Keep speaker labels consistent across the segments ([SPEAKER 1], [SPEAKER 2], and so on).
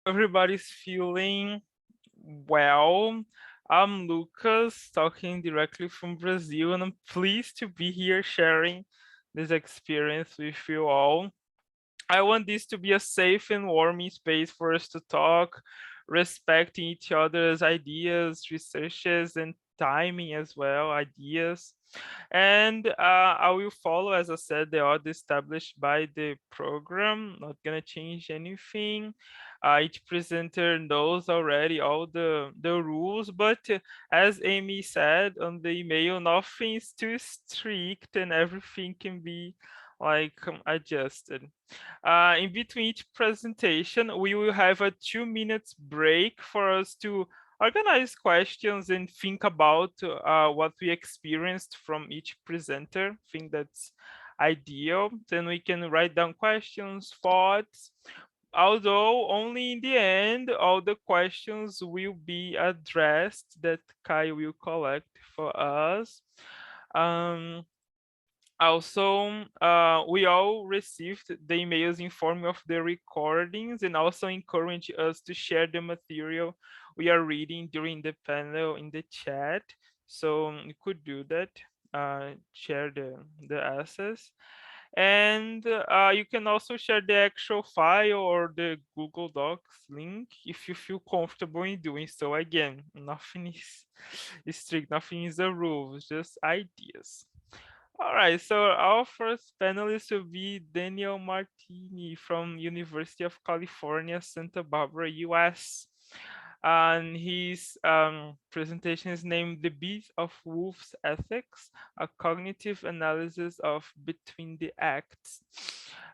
[SPEAKER 1] everybody's feeling well. I'm Lucas, talking directly from Brazil, and I'm pleased to be here sharing this experience with you all. I want this to be a safe and warming space for us to talk, respecting each other's ideas, researches, and timing as well, ideas. And I will follow, as I said, the order established by the program, not gonna change anything. Each presenter knows already all the rules, but as Amy said on the email, nothing is too strict and everything can be adjusted. In between each presentation, we will have a 2 minutes break for us to organize questions and think about what we experienced from each presenter. I think that's ideal. Then we can write down questions, thoughts, although only in the end, all the questions will be addressed that Kai will collect for us. Um, Also, we all received the emails informing of the recordings and also encourage us to share the material we are reading during the panel in the chat. So you could do that, share the access. And you can also share the actual file or the Google Docs link if you feel comfortable in doing so. Again, nothing is strict, nothing is a rule, it's just ideas. All right, so our first panelist will be Daniel Martini from University of California, Santa Barbara, US. And his presentation is named The Beat of Woolf's Ethics, a cognitive analysis of Between the Acts.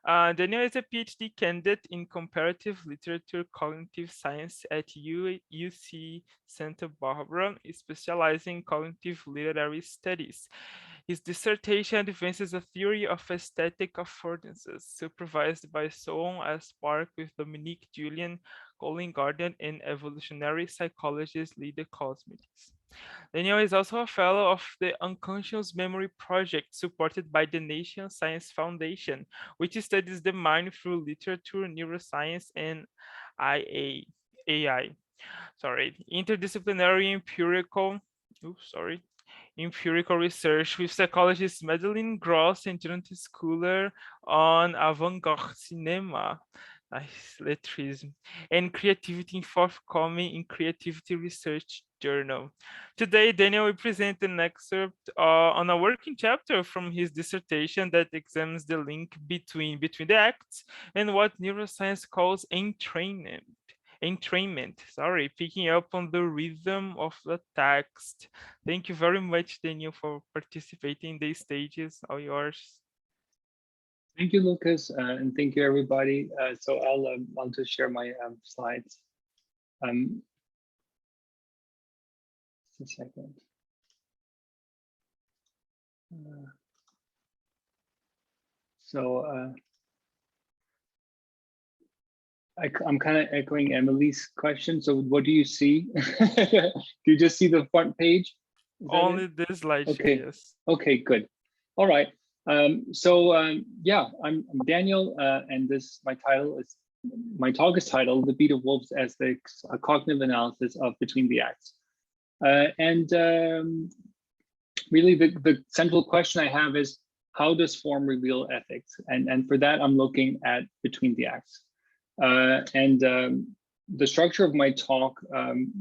[SPEAKER 1] Daniel is a PhD candidate in comparative literature cognitive science at UC Santa Barbara, specializing in cognitive literary studies. His dissertation advances a theory of aesthetic affordances, supervised by Sohn S. Park with Dominique Julian, Colin Gordon, and evolutionary psychologist Leite Cosmides. Daniel is also a fellow of the Unconscious Memory Project, supported by the Nation Science Foundation, which studies the mind through literature, neuroscience, and AI. Interdisciplinary empirical research with psychologists Madeline Gross and Jonathan Schooler on avant-garde cinema, nice lettrism, and creativity forthcoming in Creativity Research Journal. Today, Daniel will present an excerpt on a working chapter from his dissertation that examines the link between the acts and what neuroscience calls entrainment, picking up on the rhythm of the text. Thank you very much, Daniel, for participating in these stages. All yours.
[SPEAKER 2] Thank you, Lucas, and thank you, everybody. So I'll just share my slides. Just a second. I'm kind of echoing Emilee's question. So what do you see? Do you just see the front page?
[SPEAKER 1] Only this slide.
[SPEAKER 2] Okay.
[SPEAKER 1] Yes.
[SPEAKER 2] Okay, good. All right. Yeah, I'm Daniel, and my talk is titled "The Beat of Wolves: Ethics: A Cognitive Analysis of Between the Acts." Really, the central question I have is, how does form reveal ethics? And for that, I'm looking at Between the Acts. The structure of my talk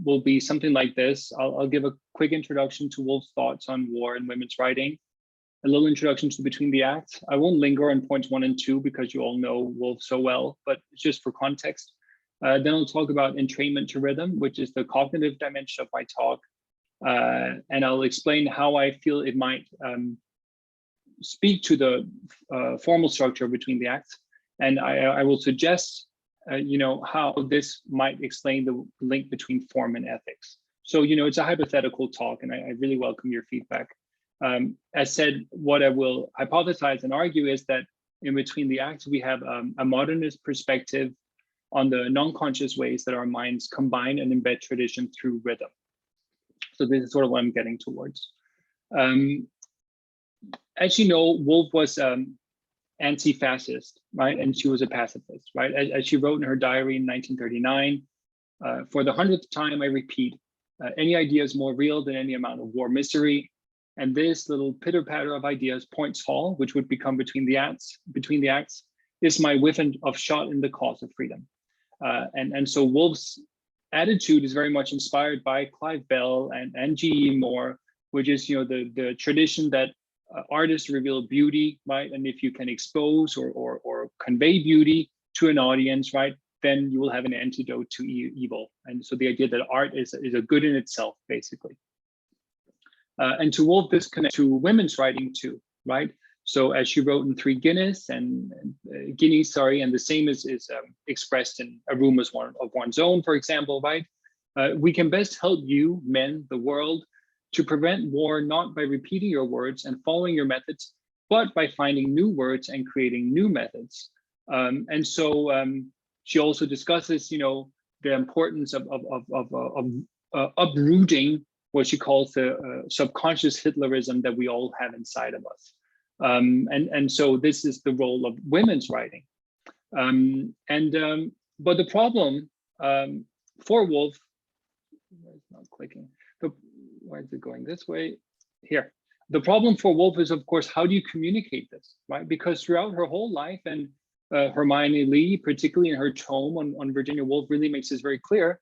[SPEAKER 2] will be something like this. I'll give a quick introduction to Woolf's thoughts on war and women's writing, a little introduction to Between the Acts. I won't linger on points 1 and 2 because you all know Woolf so well, but just for context. Then I'll talk about entrainment to rhythm, which is the cognitive dimension of my talk. And I'll explain how I feel it might speak to the formal structure Between the Acts. And I will suggest how this might explain the link between form and ethics. So, it's a hypothetical talk, and I really welcome your feedback. As said, what I will hypothesize and argue is that in Between the Acts, we have a modernist perspective on the non-conscious ways that our minds combine and embed tradition through rhythm. So this is sort of what I'm getting towards. As you know, Woolf was anti-fascist, right? And she was a pacifist, right? As she wrote in her diary in 1939, for the 100th time, I repeat, any idea is more real than any amount of war misery. And this little pitter-patter of ideas, points fall, which would become between the acts, is my whiff of shot in the cause of freedom. And so Woolf's attitude is very much inspired by Clive Bell and G.E. Moore, which is, you know, the tradition that artists reveal beauty, right? And if you can expose or convey beauty to an audience, right, then you will have an antidote to evil. And so the idea that art is a good in itself, basically. And to Woolf, this connects to women's writing too, right? So as she wrote in Guineas, and the same is expressed in A Room as One of One's Own, for example, right? We can best help you, men, the world, to prevent war, not by repeating your words and following your methods, but by finding new words and creating new methods. And so she also discusses, you know, the importance of uprooting what she calls the subconscious Hitlerism that we all have inside of us. And so this is the role of women's writing. But the problem for Woolf, it's not clicking. Why is it going this way? Here. The problem for Woolf is, of course, how do you communicate this, right? Because throughout her whole life, and Hermione Lee, particularly in her tome on Virginia Woolf, really makes this very clear,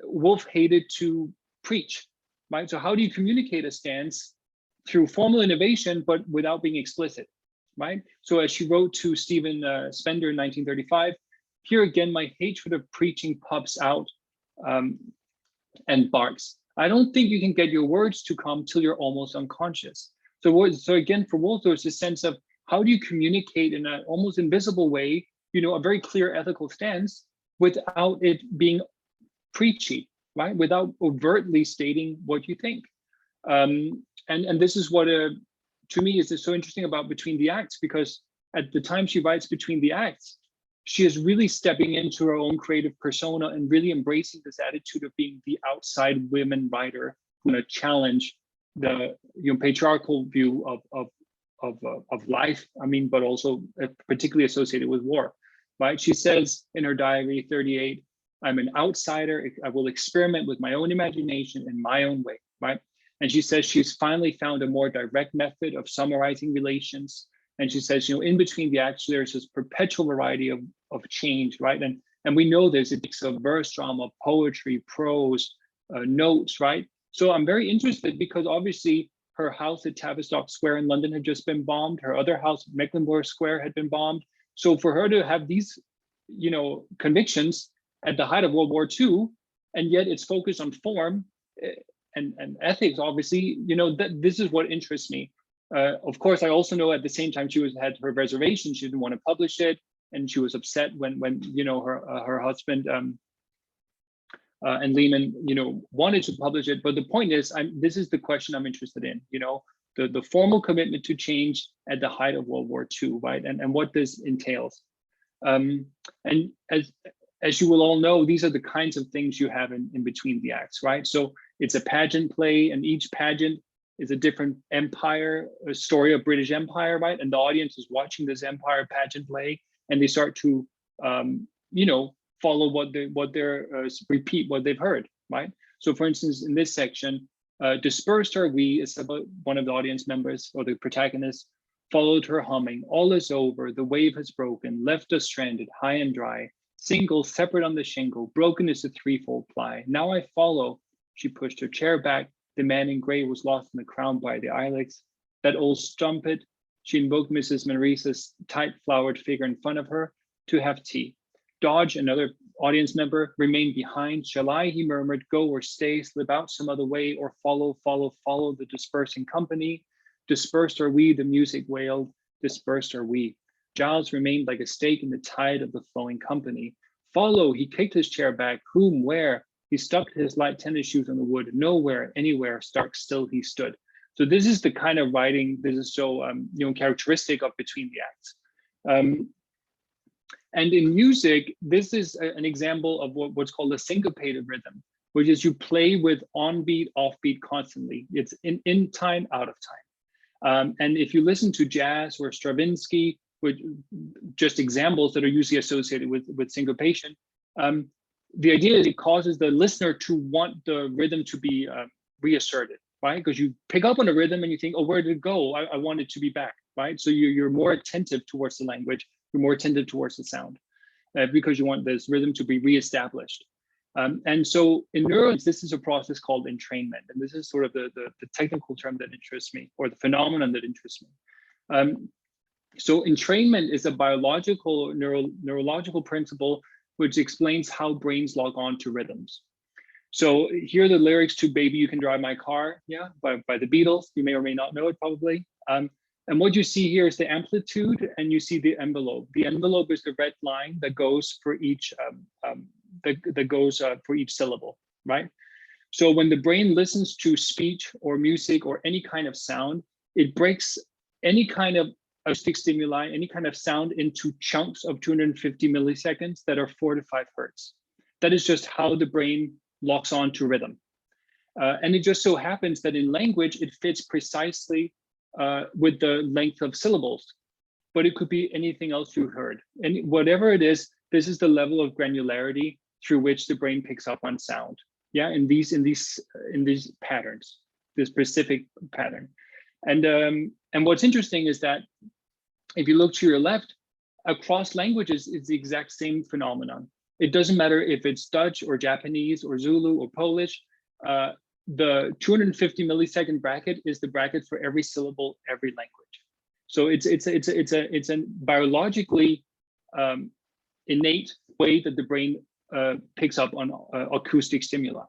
[SPEAKER 2] Woolf hated to preach, right? So how do you communicate a stance through formal innovation, but without being explicit, right? So as she wrote to Stephen Spender in 1935, here again, my hatred of preaching pops out and barks. I don't think you can get your words to come till you're almost unconscious. So again, for Woolf, there's a sense of how do you communicate in an almost invisible way, you know, a very clear ethical stance without it being preachy, right? Without overtly stating what you think. And this is what, to me, is so interesting about Between the Acts, because at the time she writes Between the Acts, she is really stepping into her own creative persona and really embracing this attitude of being the outside women writer who want to challenge the, you know, patriarchal view of life. I mean, but also particularly associated with war, right? She says in her diary 38, I'm an outsider. I will experiment with my own imagination in my own way, right? And she says she's finally found a more direct method of summarizing relations. And she says, you know, in Between the Acts, there's this perpetual variety of change, right? And we know this, it takes a verse drama, poetry, prose, notes, right? So I'm very interested because obviously her house at Tavistock Square in London had just been bombed. Her other house, Mecklenburg Square, had been bombed. So for her to have these, you know, convictions at the height of World War II, and yet it's focused on form and ethics, obviously, you know, this is what interests me. Of course, I also know at the same time she had her reservations. She didn't want to publish it, and she was upset when you know her husband and Lehman, you know, wanted to publish it. But the point is, this is the question I'm interested in. You know, the formal commitment to change at the height of World War II, right? And what this entails. And as you will all know, these are the kinds of things you have in Between the Acts, right? So it's a pageant play, and each pageant is a different empire, a story of British Empire, right? And the audience is watching this empire pageant play, and they start to, you know, follow repeat what they've heard, right? So for instance, in this section, dispersed are we, is about one of the audience members or the protagonist, followed her humming, all is over, the wave has broken, left us stranded, high and dry, single, separate on the shingle, broken is the threefold ply. Now I follow, she pushed her chair back, the man in gray was lost in the crown by the ilex. That old strumpet, she invoked Mrs. Maurice's tight flowered figure in front of her to have tea. Dodge, another audience member, remained behind. Shall I, he murmured, go or stay, slip out some other way, or follow the dispersing company? Dispersed are we, the music wailed, dispersed are we. Giles remained like a stake in the tide of the flowing company. Follow, he kicked his chair back. Whom, where? He stuck his light tennis shoes on the wood. Nowhere, anywhere, stark still he stood. So this is the kind of writing, this is so you know, characteristic of Between the Acts. And in music, this is an example of what's called a syncopated rhythm, which is you play with on-beat, off-beat constantly. It's in time, out of time. And if you listen to jazz or Stravinsky, which just examples that are usually associated with syncopation. The idea is it causes the listener to want the rhythm to be reasserted, right? Because you pick up on a rhythm and you think, oh, where did it go? I want it to be back, right? So you're more attentive towards the language, you're more attentive towards the sound, because you want this rhythm to be reestablished. And so in neurons, this is a process called entrainment. And this is sort of the technical term that interests me, or the phenomenon that interests me. So entrainment is a biological, neurological principle which explains how brains log on to rhythms. So here are the lyrics to Baby You Can Drive My Car, yeah, by the Beatles. You may or may not know it probably. And what you see here is the amplitude, and you see the envelope. The envelope is the red line that goes for each for each syllable, right? So when the brain listens to speech or music or any kind of sound, it breaks any kind of acoustic stimuli, any kind of sound, into chunks of 250 milliseconds that are 4 to 5 hertz. That is just how the brain locks on to rhythm. And it just so happens that in language, it fits precisely with the length of syllables, but it could be anything else you heard. And whatever it is, this is the level of granularity through which the brain picks up on sound. Yeah, in these patterns, this specific pattern. And what's interesting is that if you look to your left, across languages, it's the exact same phenomenon. It doesn't matter if it's Dutch or Japanese or Zulu or Polish. The 250 millisecond bracket is the bracket for every syllable, every language. So it's a biologically innate way that the brain picks up on acoustic stimuli.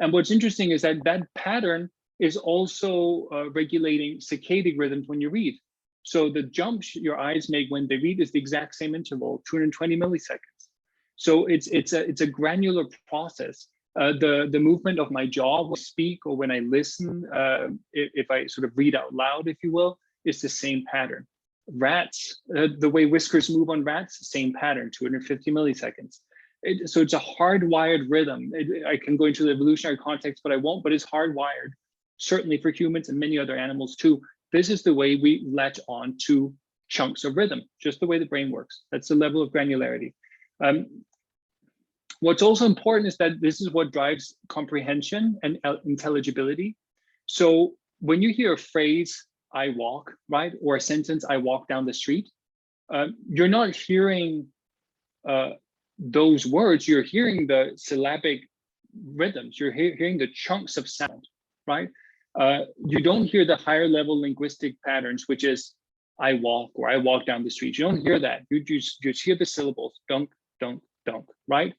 [SPEAKER 2] And what's interesting is that that pattern is also regulating circadian rhythms when you read. So the jumps your eyes make when they read is the exact same interval, 220 milliseconds. So it's a granular process. The movement of my jaw when I speak or when I listen, if I sort of read out loud, if you will, is the same pattern. Rats, the way whiskers move on rats, same pattern, 250 milliseconds. So it's a hardwired rhythm. I can go into the evolutionary context, but I won't, but it's hardwired, certainly for humans and many other animals too. This is the way we latch on to chunks of rhythm, just the way the brain works. That's the level of granularity. What's also important is that this is what drives comprehension and intelligibility. So when you hear a phrase, I walk, right? Or a sentence, I walk down the street, you're not hearing those words, you're hearing the syllabic rhythms, you're hearing the chunks of sound, right? You don't hear the higher level linguistic patterns, which is I walk or I walk down the street. You don't hear that. You just hear the syllables, dunk, dunk, dunk, right?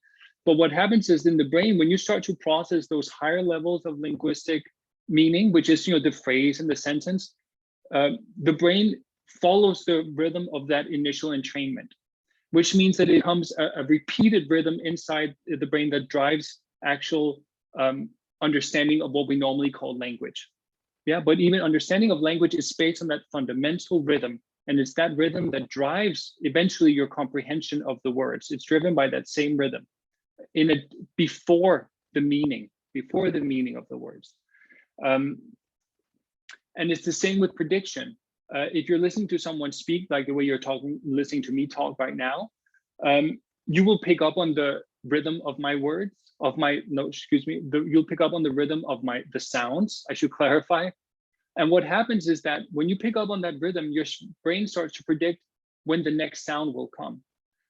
[SPEAKER 2] But what happens is in the brain, when you start to process those higher levels of linguistic meaning, which is, the phrase and the sentence, the brain follows the rhythm of that initial entrainment, which means that it becomes a repeated rhythm inside the brain that drives actual understanding of what we normally call language. Yeah, but even understanding of language is based on that fundamental rhythm. And it's that rhythm that drives eventually your comprehension of the words. It's driven by that same rhythm before the meaning of the words. And it's the same with prediction. If you're listening to someone speak, like the way you're listening to me talk right now, you will pick up on the rhythm of my words, you'll pick up on the rhythm of the sounds, I should clarify. And what happens is that when you pick up on that rhythm, your brain starts to predict when the next sound will come.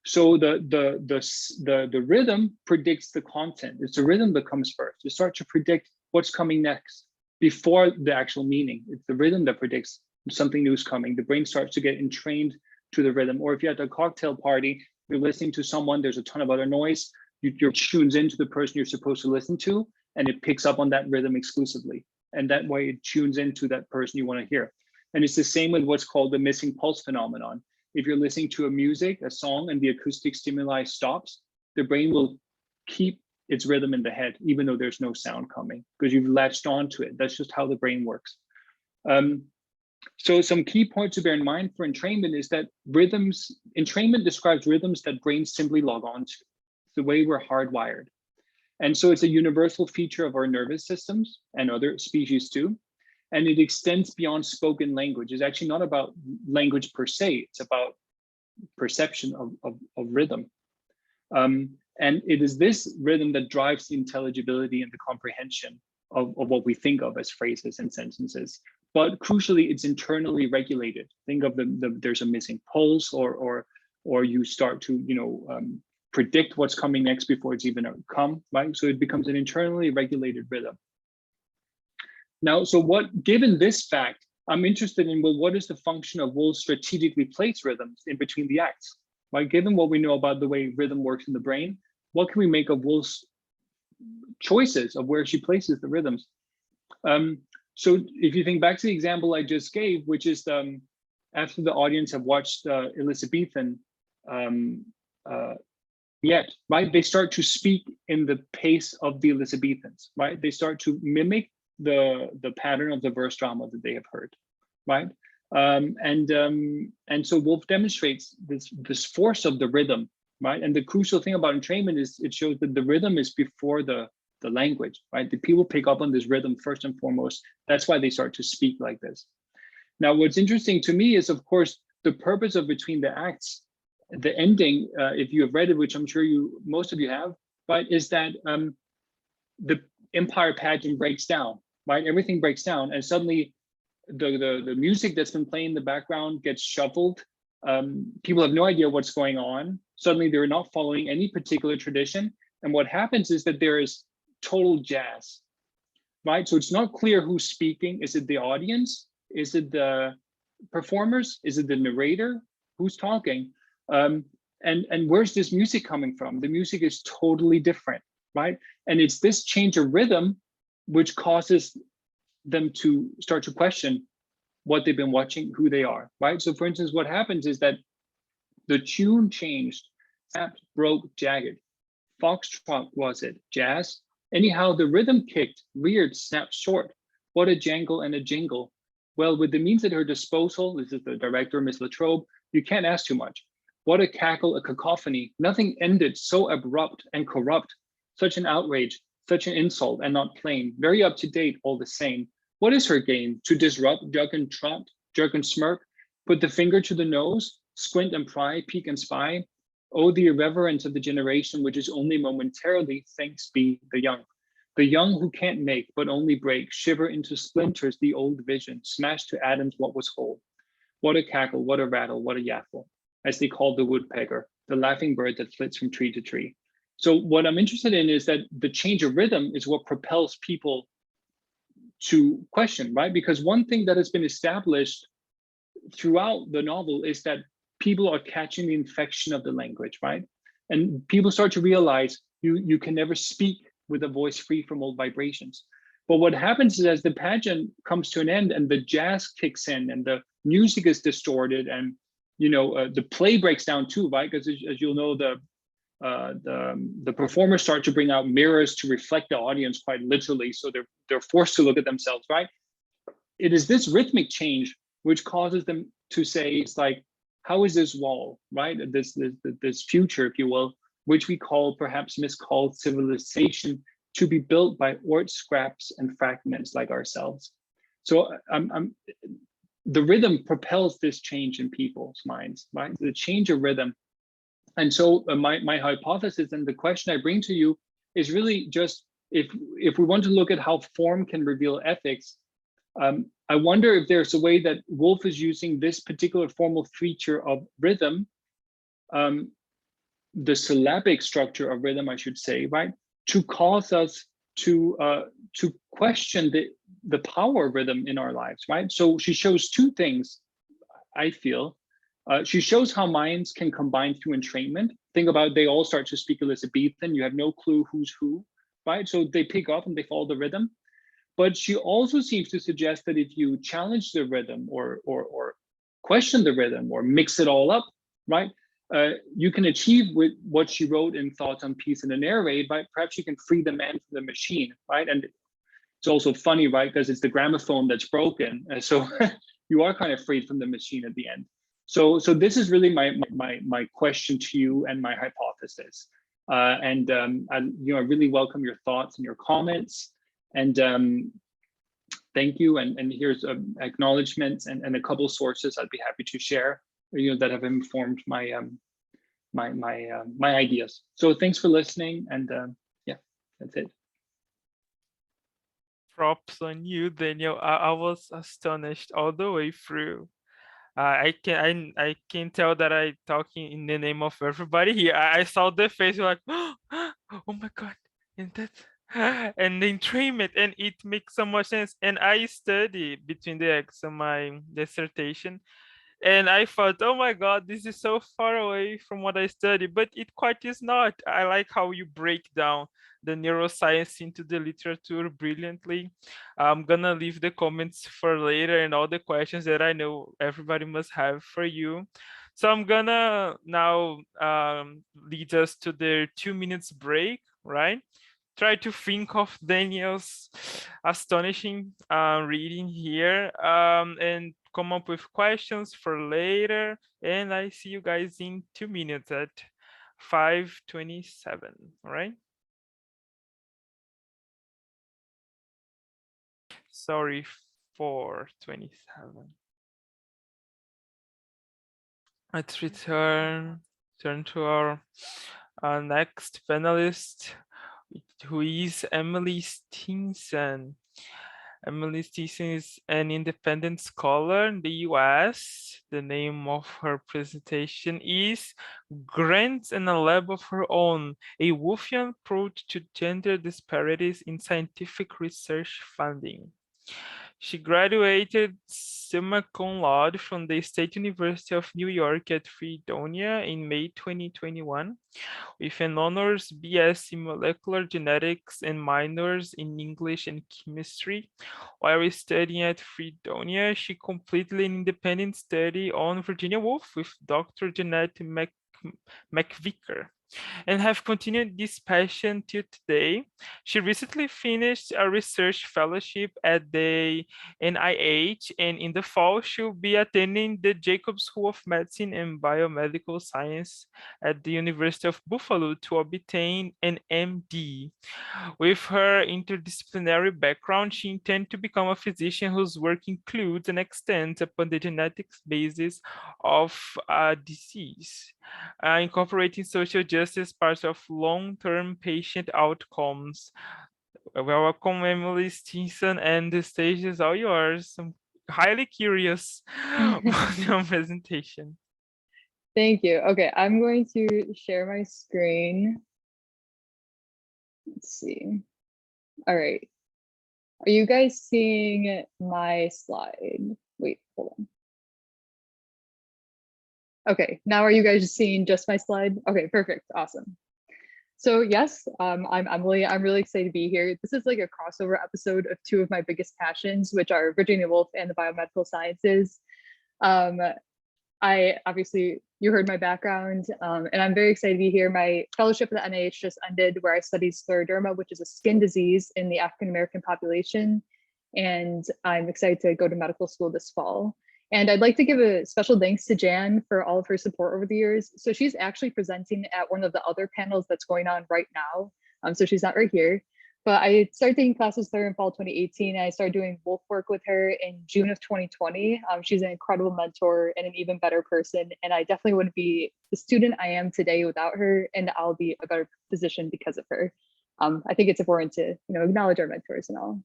[SPEAKER 2] So the rhythm predicts the content. It's the rhythm that comes first. You start to predict what's coming next before the actual meaning. It's the rhythm that predicts something new is coming. The brain starts to get entrained to the rhythm. Or if you're at a cocktail party, you're listening to someone, there's a ton of other noise, you're tunes into the person you're supposed to listen to, and it picks up on that rhythm exclusively. And that way it tunes into that person you want to hear. And it's the same with what's called the missing pulse phenomenon. If you're listening to a song, and the acoustic stimuli stops, the brain will keep its rhythm in the head, even though there's no sound coming, because you've latched onto it. That's just how the brain works. So some key points to bear in mind for entrainment is that entrainment describes rhythms that brains simply log on to. It's the way we're hardwired. And so it's a universal feature of our nervous systems and other species too. And it extends beyond spoken language. It's actually not about language per se. It's about perception of rhythm. And it is this rhythm that drives the intelligibility and the comprehension of what we think of as phrases and sentences. But crucially, it's internally regulated. Think of there's a missing pulse, or you start to predict what's coming next before it's even come, right? So it becomes an internally regulated rhythm. Now, so given this fact, I'm interested in, well, what is the function of Woolf strategically place rhythms in between the acts, right? Given what we know about the way rhythm works in the brain, what can we make of Woolf's choices of where she places the rhythms? So if you think back to the example I just gave, which is after the audience have watched Elizabethan yet, right? They start to speak in the pace of the Elizabethans, right? They start to mimic the pattern of the verse drama that they have heard, right? And so Woolf demonstrates this force of the rhythm, right? And the crucial thing about entrainment is it shows that the rhythm is before the language, right? The people pick up on this rhythm first and foremost. That's why they start to speak like this. Now, what's interesting to me is, of course, the purpose of Between the Acts, the ending, if you have read it, which I'm sure most of you have, right, is that the empire pageant breaks down, right? Everything breaks down, and suddenly the music that's been playing in the background gets shuffled. People have no idea what's going on. Suddenly they're not following any particular tradition. And what happens is that there is total jazz, right? So it's not clear who's speaking. Is it the audience? Is it the performers? Is it the narrator? Who's talking? And where's this music coming from? The music is totally different, right? And it's this change of rhythm which causes them to start to question what they've been watching, who they are, right? So for instance, what happens is that the tune changed, snapped, broke, jagged. Foxtrot was it, jazz? Anyhow, the rhythm kicked, reared, snapped short. What a jangle and a jingle. Well, with the means at her disposal, this is the director, Miss Latrobe, you can't ask too much. What a cackle, a cacophony. Nothing ended so abrupt and corrupt. Such an outrage, such an insult, and not plain. Very up to date, all the same. What is her game? To disrupt, jug and trot, jerk and smirk, put the finger to the nose, squint and pry, peek and spy. Oh, the irreverence of the generation which is only momentarily, thanks be the young who can't make but only break, shiver into splinters the old vision, smash to atoms what was whole. What a cackle, what a rattle, what a yaffle, as they called the woodpecker, the laughing bird that flits from tree to tree. So what I'm interested in is that the change of rhythm is what propels people to question, right? Because one thing that has been established throughout the novel is that people are catching the infection of the language, right? And people start to realize you can never speak with a voice free from old vibrations. But what happens is as the pageant comes to an end and the jazz kicks in and the music is distorted and the play breaks down too, right? Because as you'll know, the performers start to bring out mirrors to reflect the audience quite literally. So they're forced to look at themselves, right? It is this rhythmic change which causes them to say, it's like, how is this wall, right? This future, if you will, which we call perhaps miscalled civilization, to be built by ort scraps and fragments like ourselves. So the rhythm propels this change in people's minds, right? The change of rhythm. And so my hypothesis and the question I bring to you is really just, if we want to look at how form can reveal ethics, I wonder if there's a way that Woolf is using this particular formal feature of rhythm, the syllabic structure of rhythm, I should say, right, to cause us to question the power of rhythm in our lives, right? So she shows two things, I feel. She shows how minds can combine through entrainment. Think about, they all start to speak Elizabethan. You have no clue who's who, right? So they pick up and they follow the rhythm. But she also seems to suggest that if you challenge the rhythm or question the rhythm or mix it all up, right, you can achieve with what she wrote in Thoughts on Peace and an Air Raid, right? Perhaps you can free the man from the machine, right? And it's also funny, right, because it's the gramophone that's broken. So you are kind of freed from the machine at the end. So this is really my question to you and my hypothesis. I really welcome your thoughts and your comments. And thank you. And here's acknowledgements and a couple sources I'd be happy to share. that have informed my my ideas. So thanks for listening, and yeah, that's it.
[SPEAKER 1] Props on you, Daniel. I was astonished all the way through. I can tell that I talking in the name of everybody here. I saw the face like, oh my god, and that, and the entrainment, and it makes so much sense. And I study between the X and my dissertation, and I thought, oh my god, this is so far away from what I study, but it quite is not. I like how you break down the neuroscience into the literature brilliantly. I'm gonna leave the comments for later and all the questions that I know everybody must have for you. So I'm gonna now lead us to the 2 minutes break, right? Try to think of Daniel's astonishing reading here, and come up with questions for later. And I see you guys in 2 minutes at 5:27. All right. Sorry, 4:27. Let's turn to our next panelist, who is Emilee Stenson. Emilee Stenson is an independent scholar in the US. The name of her presentation is Grants and a Lab of Her Own, a Woolfian approach to gender disparities in scientific research funding. She graduated summa cum laude from the State University of New York at Fredonia in May 2021 with an honors BS in molecular genetics and minors in English and chemistry. While studying at Fredonia, she completed an independent study on Virginia Woolf with Dr. Jeanette McVicker, and have continued this passion till today. She recently finished a research fellowship at the NIH, and in the fall, she'll be attending the Jacobs School of Medicine and Biomedical Science at the University of Buffalo to obtain an MD. With her interdisciplinary background, she intends to become a physician whose work includes and extends upon the genetics basis of disease, incorporating social justice parts of long-term patient outcomes. Welcome, Emilee Stenson, and the stage is all yours. I'm highly curious about your presentation.
[SPEAKER 3] Thank you. Okay, I'm going to share my screen. Let's see. All right. Are you guys seeing my slide? Wait, hold on. Okay, now are you guys seeing just my slide? Okay, perfect, awesome. So yes, I'm Emilee. I'm really excited to be here. This is like a crossover episode of two of my biggest passions, which are Virginia Woolf and the biomedical sciences. I obviously, you heard my background, and I'm very excited to be here. My fellowship at the NIH just ended, where I studied scleroderma, which is a skin disease in the African-American population. And I'm excited to go to medical school this fall. And I'd like to give a special thanks to Jan for all of her support over the years. So she's actually presenting at one of the other panels that's going on right now. So she's not right here. But I started taking classes with her in fall 2018. And I started doing Woolf work with her in June of 2020. She's an incredible mentor and an even better person. And I definitely wouldn't be the student I am today without her, and I'll be a better position because of her. I think it's important to acknowledge our mentors and all.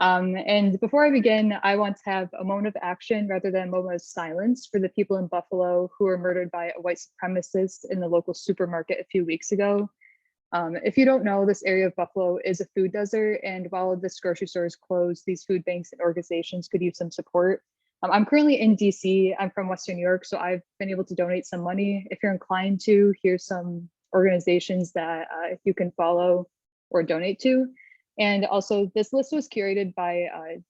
[SPEAKER 3] And before I begin, I want to have a moment of action rather than a moment of silence for the people in Buffalo who were murdered by a white supremacist in the local supermarket a few weeks ago. If you don't know, this area of Buffalo is a food desert, and while this grocery store is closed, these food banks and organizations could use some support. I'm currently in DC. I'm from Western New York, so I've been able to donate some money. If you're inclined to, here's some organizations that you can follow or donate to. And also, this list was curated by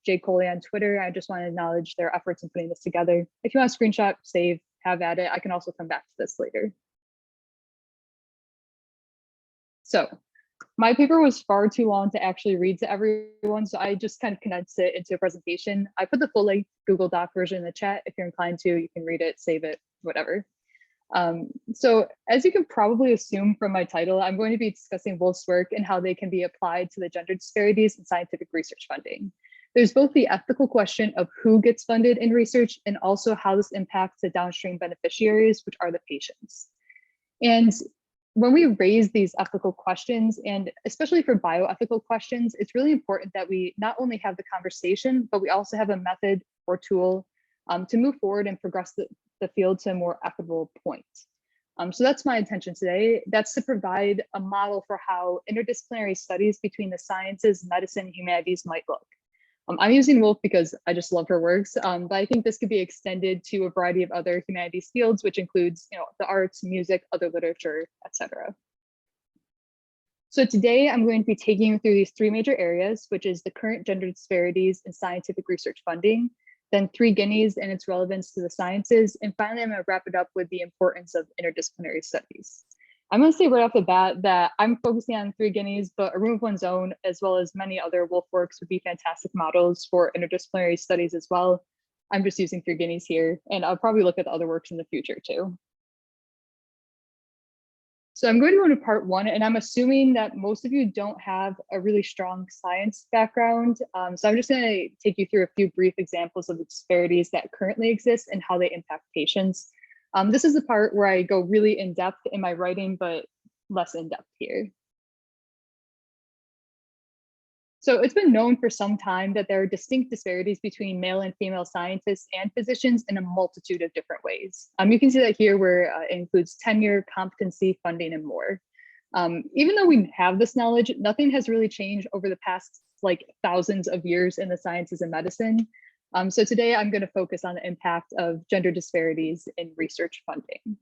[SPEAKER 3] Jay Coley on Twitter. I just want to acknowledge their efforts in putting this together. If you want to screenshot, save, have at it. I can also come back to this later. So my paper was far too long to actually read to everyone, so I just kind of condensed it into a presentation. I put the full length Google Doc version in the chat. If you're inclined to, you can read it, save it, whatever. So as you can probably assume from my title, I'm going to be discussing Woolf's work and how they can be applied to the gender disparities in scientific research funding. There's both the ethical question of who gets funded in research and also how this impacts the downstream beneficiaries, which are the patients. And when we raise these ethical questions, and especially for bioethical questions, it's really important that we not only have the conversation, but we also have a method or tool to move forward and progress the field to a more equitable point. So that's my intention today. That's to provide a model for how interdisciplinary studies between the sciences, medicine, and humanities might look. I'm using Woolf because I just love her works, but I think this could be extended to a variety of other humanities fields, which includes, the arts, music, other literature, etc. So today I'm going to be taking you through these three major areas, which is the current gender disparities in scientific research funding, then 3 Guineas and its relevance to the sciences, and finally I'm going to wrap it up with the importance of interdisciplinary studies. I'm going to say right off the bat that I'm focusing on 3 Guineas, but A Room of One's Own, as well as many other Woolf works, would be fantastic models for interdisciplinary studies as well. I'm just using 3 Guineas here, and I'll probably look at the other works in the future too. So I'm going to go into part 1, and I'm assuming that most of you don't have a really strong science background. So I'm just going to take you through a few brief examples of the disparities that currently exist and how they impact patients. This is the part where I go really in depth in my writing, but less in depth here. So it's been known for some time that there are distinct disparities between male and female scientists and physicians in a multitude of different ways. You can see that here where it includes tenure, competency, funding, and more. Even though we have this knowledge, nothing has really changed over the past thousands of years in the sciences and medicine. So today I'm going to focus on the impact of gender disparities in research funding.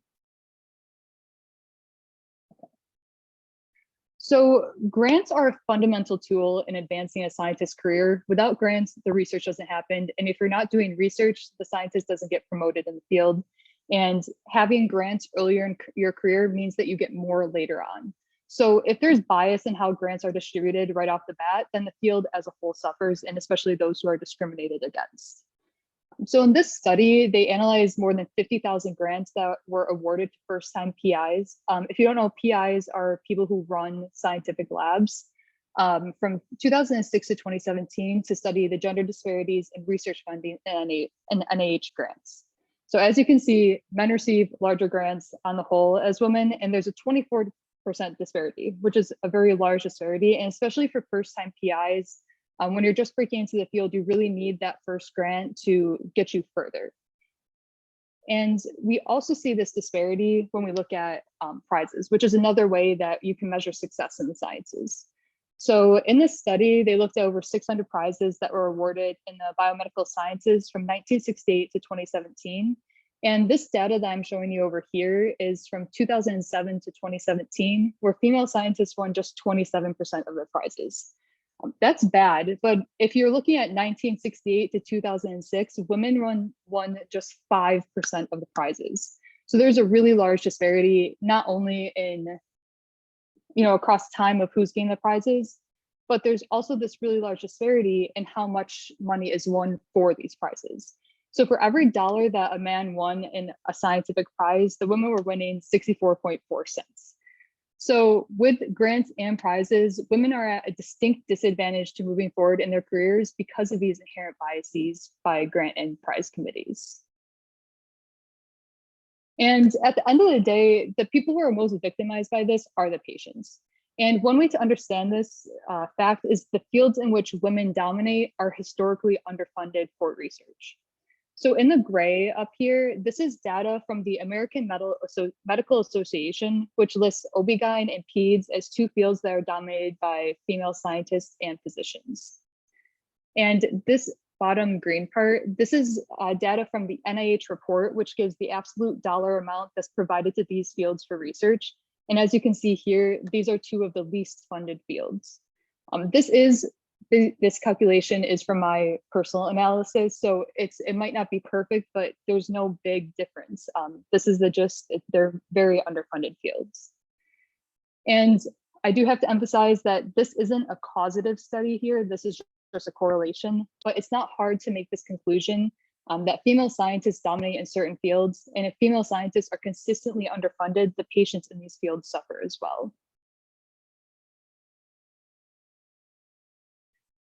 [SPEAKER 3] So grants are a fundamental tool in advancing a scientist's career. Without grants, the research doesn't happen. And if you're not doing research, the scientist doesn't get promoted in the field. And having grants earlier in your career means that you get more later on. So if there's bias in how grants are distributed right off the bat, then the field as a whole suffers, and especially those who are discriminated against. So in this study, they analyzed more than 50,000 grants that were awarded to first-time PIs. If you don't know, PIs are people who run scientific labs from 2006 to 2017 to study the gender disparities in research funding and NIH grants. So as you can see, men receive larger grants on the whole as women, and there's a 24% disparity, which is a very large disparity, and especially for first-time PIs. When you're just breaking into the field, you really need that first grant to get you further. And we also see this disparity when we look at prizes, which is another way that you can measure success in the sciences. So in this study, they looked at over 600 prizes that were awarded in the biomedical sciences from 1968 to 2017. And this data that I'm showing you over here is from 2007 to 2017, where female scientists won just 27% of their prizes. That's bad, but if you're looking at 1968 to 2006, women won just 5% of the prizes. So there's a really large disparity, not only in, across time of who's getting the prizes, but there's also this really large disparity in how much money is won for these prizes. So for every dollar that a man won in a scientific prize, the women were winning 64.4 cents. So with grants and prizes, women are at a distinct disadvantage to moving forward in their careers because of these inherent biases by grant and prize committees. And at the end of the day, the people who are most victimized by this are the patients. And one way to understand this fact is the fields in which women dominate are historically underfunded for research. So in the gray up here, this is data from the American Medical Association, which lists OB-GYN and PEDS as 2 fields that are dominated by female scientists and physicians. And this bottom green part, this is data from the NIH report, which gives the absolute dollar amount that's provided to these fields for research. And as you can see here, these are 2 of the least funded fields. This calculation is from my personal analysis, so it might not be perfect, but there's no big difference. This is the gist. They're very underfunded fields. And I do have to emphasize that this isn't a causative study here. This is just a correlation, but it's not hard to make this conclusion that female scientists dominate in certain fields. And if female scientists are consistently underfunded, the patients in these fields suffer as well.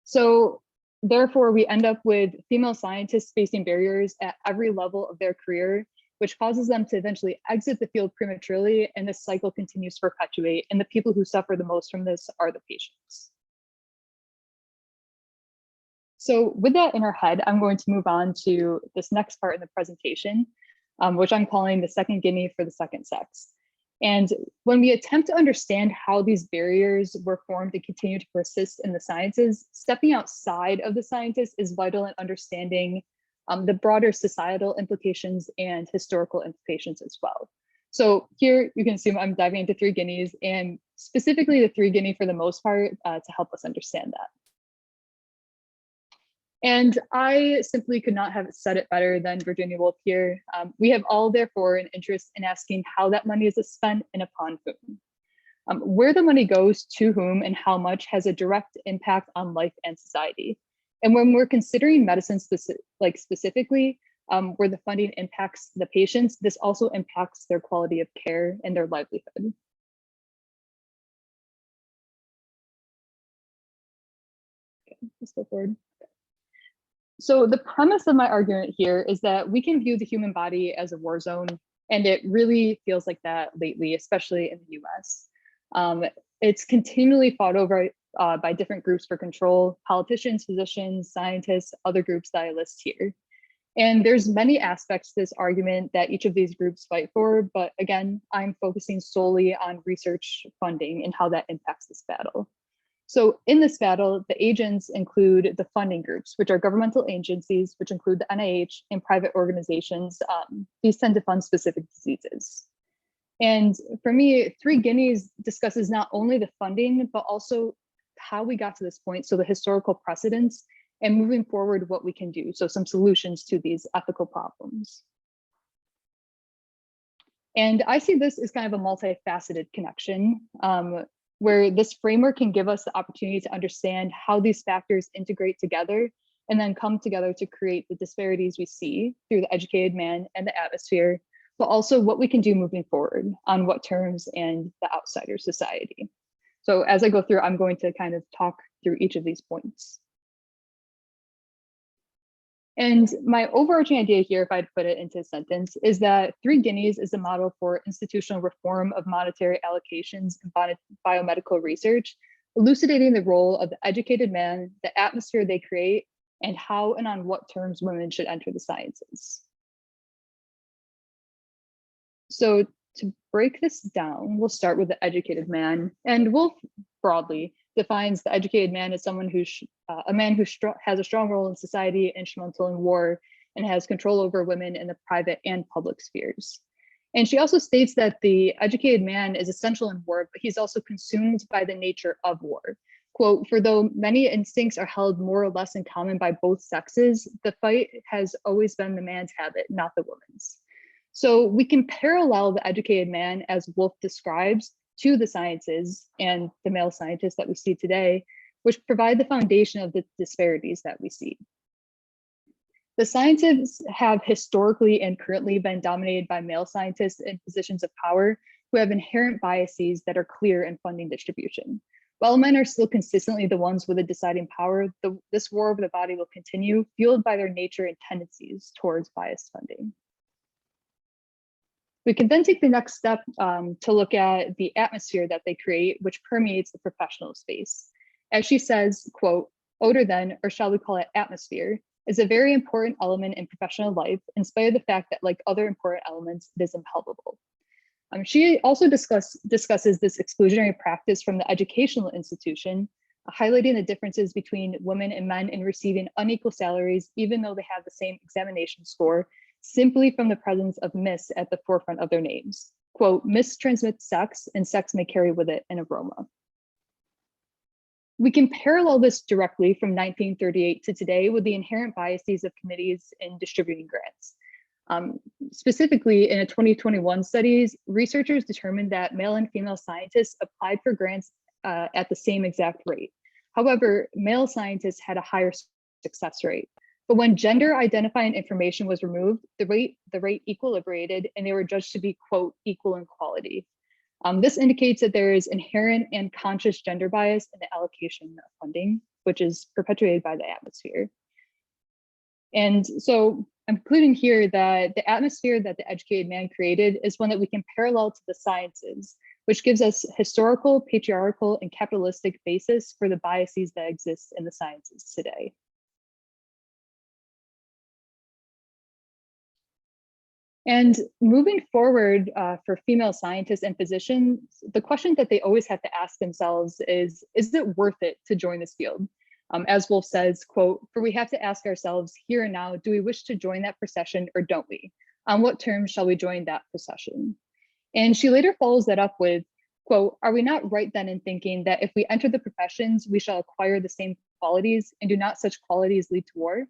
[SPEAKER 3] So Therefore, we end up with female scientists facing barriers at every level of their career, which causes them to eventually exit the field prematurely, and this cycle continues to perpetuate. And the people who suffer the most from this are the patients. So with that in our head, I'm going to move on to this next part in the presentation, which I'm calling the second guinea for the second sex. And when we attempt to understand how these barriers were formed and continue to persist in the sciences, stepping outside of the sciences is vital in understanding the broader societal implications and historical implications as well. So here you can assume I'm diving into three guineas, and specifically the three guinea for the most part to help us understand that. And I simply could not have said it better than Virginia Woolf here. We have all, therefore, an interest in asking how that money is spent and upon whom. Where the money goes, to whom, and how much has a direct impact on life and society. And when we're considering medicine specifically, where the funding impacts the patients, this also impacts their quality of care and their livelihood. Okay, let's go forward. So the premise of my argument here is that we can view the human body as a war zone, and it really feels like that lately, especially in the US. It's continually fought over by different groups for control: politicians, physicians, scientists, other groups that I list here. And there's many aspects to this argument that each of these groups fight for, but again, I'm focusing solely on research funding and how that impacts this battle. So in this battle, the agents include the funding groups, which are governmental agencies, which include the NIH and private organizations. These tend to fund specific diseases. And for me, Three Guineas discusses not only the funding, but also how we got to this point, so the historical precedents, and moving forward, what we can do. So some solutions to these ethical problems. And I see this as kind of a multifaceted connection, where this framework can give us the opportunity to understand how these factors integrate together and then come together to create the disparities we see through the educated man and the atmosphere, but also what we can do moving forward, on what terms, and the outsider society. So as I go through, I'm going to kind of talk through each of these points. And my overarching idea here, if I'd put it into a sentence, is that Three Guineas is a model for institutional reform of monetary allocations in biomedical research, elucidating the role of the educated man, the atmosphere they create, and how and on what terms women should enter the sciences. So to break this down, we'll start with the educated man. And Woolf broadly defines the educated man as someone who's a man who has a strong role in society, instrumental in war, and has control over women in the private and public spheres. And she also states that the educated man is essential in war, but he's also consumed by the nature of war. Quote, "For though many instincts are held more or less in common by both sexes, the fight has always been the man's habit, not the woman's." So we can parallel the educated man, as Woolf describes, to the sciences and the male scientists that we see today, which provide the foundation of the disparities that we see. The sciences have historically and currently been dominated by male scientists in positions of power who have inherent biases that are clear in funding distribution. While men are still consistently the ones with the deciding power, this war over the body will continue, fueled by their nature and tendencies towards biased funding. We can then take the next step to look at the atmosphere that they create, which permeates the professional space. As she says, quote, "Odor then, or shall we call it atmosphere, is a very important element in professional life, in spite of the fact that, like other important elements, it is impalpable." She also discusses this exclusionary practice from the educational institution, highlighting the differences between women and men in receiving unequal salaries, even though they have the same examination score, simply from the presence of Miss at the forefront of their names. Quote, "Miss transmits sex, and sex may carry with it an aroma." We can parallel this directly from 1938 to today with the inherent biases of committees in distributing grants. Specifically, in a 2021 studies, researchers determined that male and female scientists applied for grants at the same exact rate. However, male scientists had a higher success rate. But when gender identifying information was removed, the rate equilibrated, and they were judged to be, quote, "equal in quality." This indicates that there is inherent and conscious gender bias in the allocation of funding. which is perpetuated by the atmosphere. And so I'm concluding here that the atmosphere that the educated man created is one that we can parallel to the sciences, which gives us historical, patriarchal, and capitalistic basis for the biases that exist in the sciences today. And moving forward for female scientists and physicians, the question that they always have to ask themselves is it worth it to join this field? As Woolf says, quote, "For we have to ask ourselves here and now, do we wish to join that procession or don't we? On what terms shall we join that procession?" And she later follows that up with, quote, "Are we not right then in thinking that if we enter the professions, we shall acquire the same qualities, and do not such qualities lead to war?"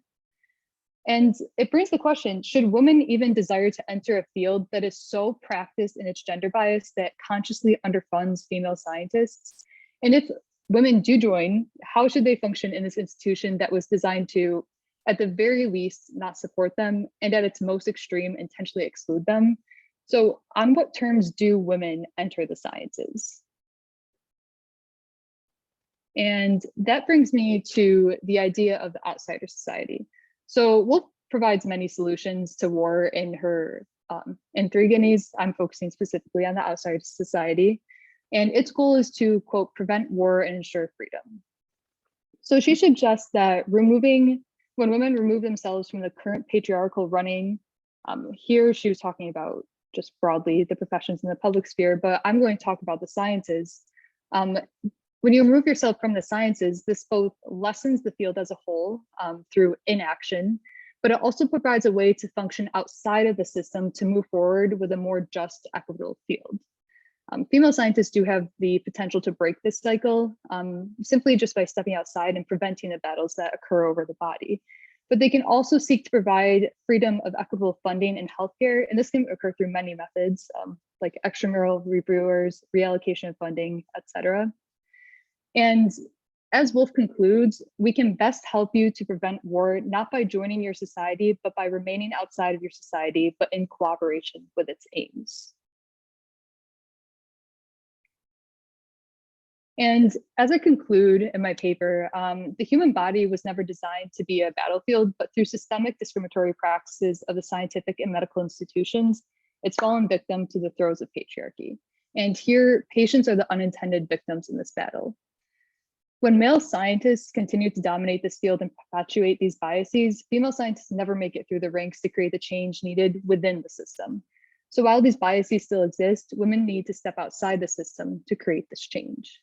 [SPEAKER 3] And it brings the question, should women even desire to enter a field that is so practiced in its gender bias that consciously underfunds female scientists? And if women do join, how should they function in this institution that was designed to, at the very least, not support them, and at its most extreme, intentionally exclude them? So on what terms do women enter the sciences? And that brings me to the idea of the outsider society. So Woolf provides many solutions to war in her in Three Guineas. I'm focusing specifically on the outsider society. And its goal is to, quote, "prevent war and ensure freedom." So she suggests that when women remove themselves from the current patriarchal running, here she was talking about just broadly the professions in the public sphere, but I'm going to talk about the sciences. When you remove yourself from the sciences, this both lessens the field as a whole through inaction, but it also provides a way to function outside of the system to move forward with a more just, equitable field. Female scientists do have the potential to break this cycle simply just by stepping outside and preventing the battles that occur over the body. But they can also seek to provide freedom of equitable funding in healthcare, and this can occur through many methods like extramural rebrewers, reallocation of funding, etc. And as Woolf concludes, we can best help you to prevent war, not by joining your society, but by remaining outside of your society, but in cooperation with its aims. And as I conclude in my paper, the human body was never designed to be a battlefield, but through systemic discriminatory practices of the scientific and medical institutions, it's fallen victim to the throes of patriarchy. And here, patients are the unintended victims in this battle. When male scientists continue to dominate this field and perpetuate these biases, female scientists never make it through the ranks to create the change needed within the system. So while these biases still exist, women need to step outside the system to create this change.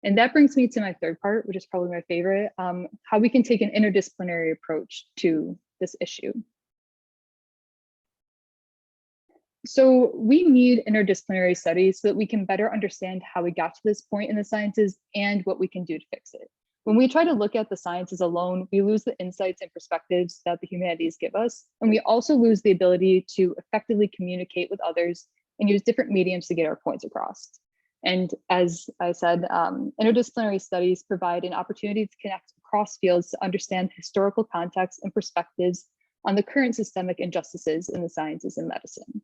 [SPEAKER 3] And that brings me to my third part, which is probably my favorite, how we can take an interdisciplinary approach to this issue. So we need interdisciplinary studies so that we can better understand how we got to this point in the sciences and what we can do to fix it. When we try to look at the sciences alone, we lose the insights and perspectives that the humanities give us. And we also lose the ability to effectively communicate with others and use different mediums to get our points across. And as I said, interdisciplinary studies provide an opportunity to connect across fields to understand historical context and perspectives on the current systemic injustices in the sciences and medicine.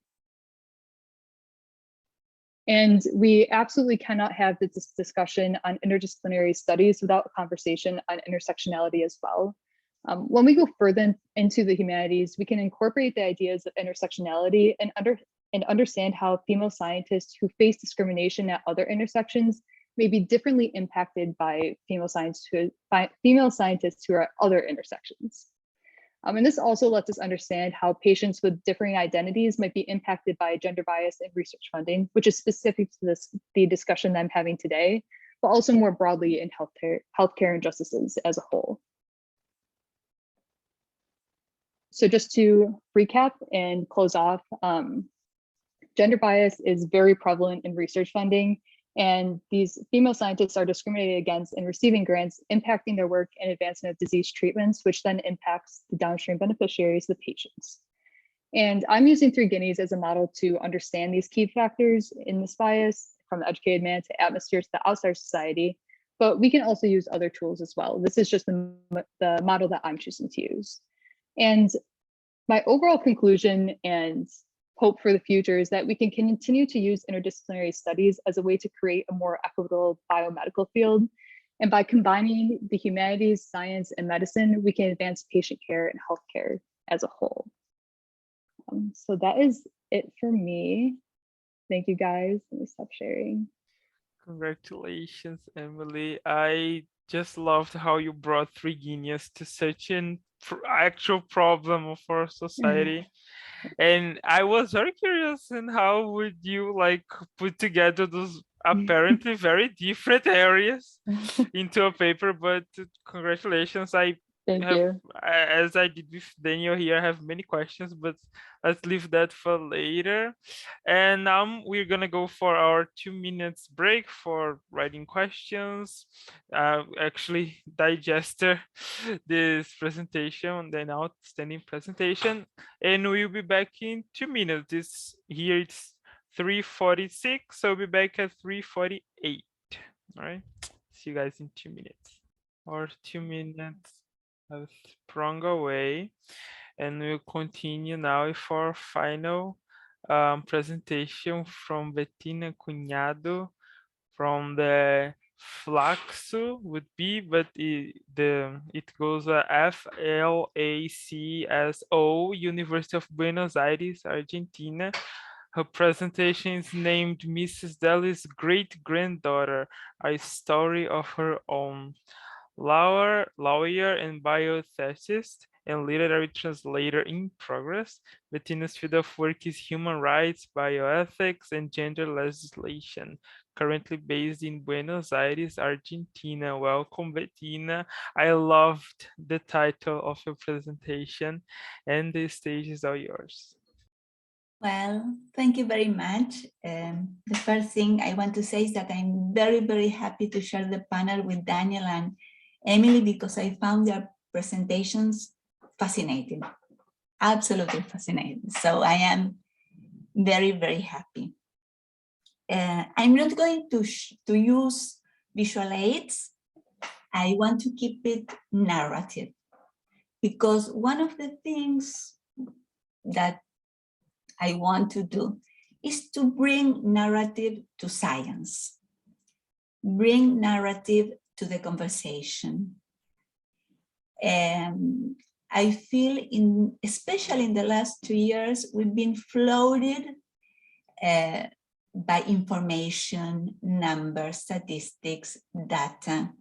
[SPEAKER 3] And we absolutely cannot have this discussion on interdisciplinary studies without a conversation on intersectionality as well. When we go further into the humanities, we can incorporate the ideas of intersectionality and understand how female scientists who face discrimination at other intersections may be differently impacted by female scientists who are at other intersections. And this also lets us understand how patients with differing identities might be impacted by gender bias in research funding, which is specific to the discussion that I'm having today, but also more broadly in healthcare injustices as a whole. So just to recap and close off, gender bias is very prevalent in research funding, and these female scientists are discriminated against in receiving grants, impacting their work and advancement of disease treatments, which then impacts the downstream beneficiaries, the patients. And I'm using Three Guineas as a model to understand these key factors in this bias, from the educated man to atmosphere to the outsider society, but we can also use other tools as well. This is just the model that I'm choosing to use. And my overall conclusion and hope for the future is that we can continue to use interdisciplinary studies as a way to create a more equitable biomedical field. And by combining the humanities, science, and medicine, we can advance patient care and healthcare as a whole. So that is it for me. Thank you guys. Let me stop sharing.
[SPEAKER 1] Congratulations, Emilee. I just loved how you brought 3 Guineas to such an actual problem of our society. And I was very curious in how would you like put together those apparently very different areas into a paper, but congratulations.
[SPEAKER 3] Thank you.
[SPEAKER 1] As I did with Daniel here, I have many questions, but let's leave that for later. And now we're gonna go for our 2 minutes break for writing questions. Actually digest this presentation, the outstanding presentation, and we'll be back in 2 minutes. Here it's 3:46, so we'll be back at 3:48. All right, see you guys in 2 minutes. Our 2 minutes have sprung away, and we'll continue now with our final presentation from Betina Cunado from the FLACSO would be, but it goes FLACSO, University of Buenos Aires, Argentina. Her presentation is named Mrs. Dalloway's Great-Granddaughter, A Story of Her Own. Lawyer and bioethicist and literary translator in progress. Betina's field of work is human rights, bioethics, and gender legislation. Currently based in Buenos Aires, Argentina. Welcome, Betina. I loved the title of your presentation, and the stage is all yours.
[SPEAKER 4] Well, thank you very much. The first thing I want to say is that I'm very, very happy to share the panel with Daniel and Emilee, because I found their presentations fascinating, absolutely fascinating. So I am very, very happy. I'm not going to use visual aids. I want to keep it narrative, because one of the things that I want to do is to bring narrative to science, bring narrative to the conversation. I feel especially in the last 2 years, we've been floated by information, numbers, statistics, data,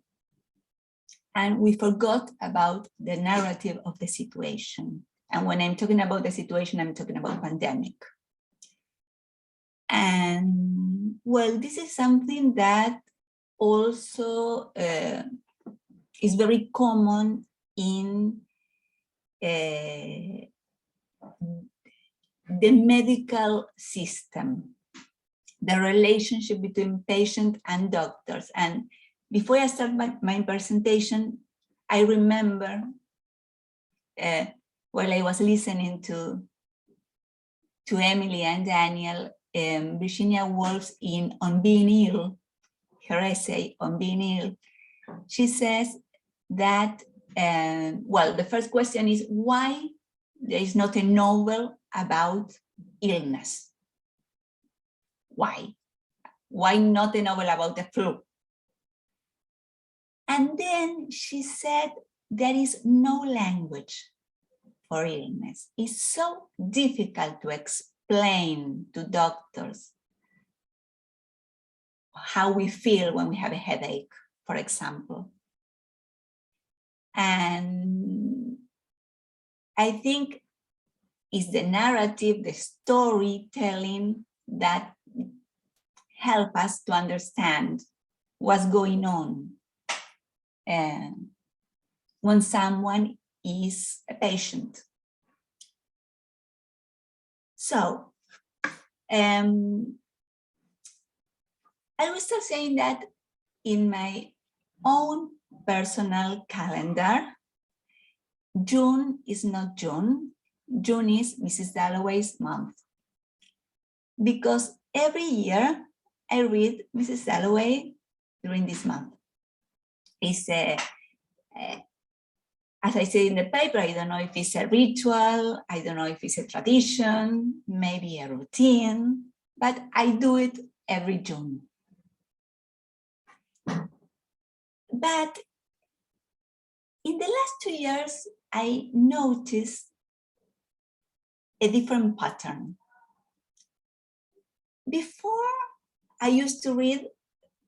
[SPEAKER 4] and we forgot about the narrative of the situation. And when I'm talking about the situation, I'm talking about pandemic. And well, this is something that also is very common in the medical system, the relationship between patient and doctors. And before I start my presentation, I remember while I was listening to Emilee and Daniel, Virginia Woolf on being ill, her essay on being ill, she says that, well, the first question is why there is not a novel about illness? Why? Why not a novel about the flu? And then she said there is no language for illness. It's so difficult to explain to doctors how we feel when we have a headache, for example. And I think it's the narrative, the storytelling that help us to understand what's going on when someone is a patient. So I will start saying that in my own personal calendar, June is not June. June is Mrs. Dalloway's month. Because every year I read Mrs. Dalloway during this month. It's as I said in the paper, I don't know if it's a ritual, I don't know if it's a tradition, maybe a routine, but I do it every June. But in the last 2 years, I noticed a different pattern. Before, I used to read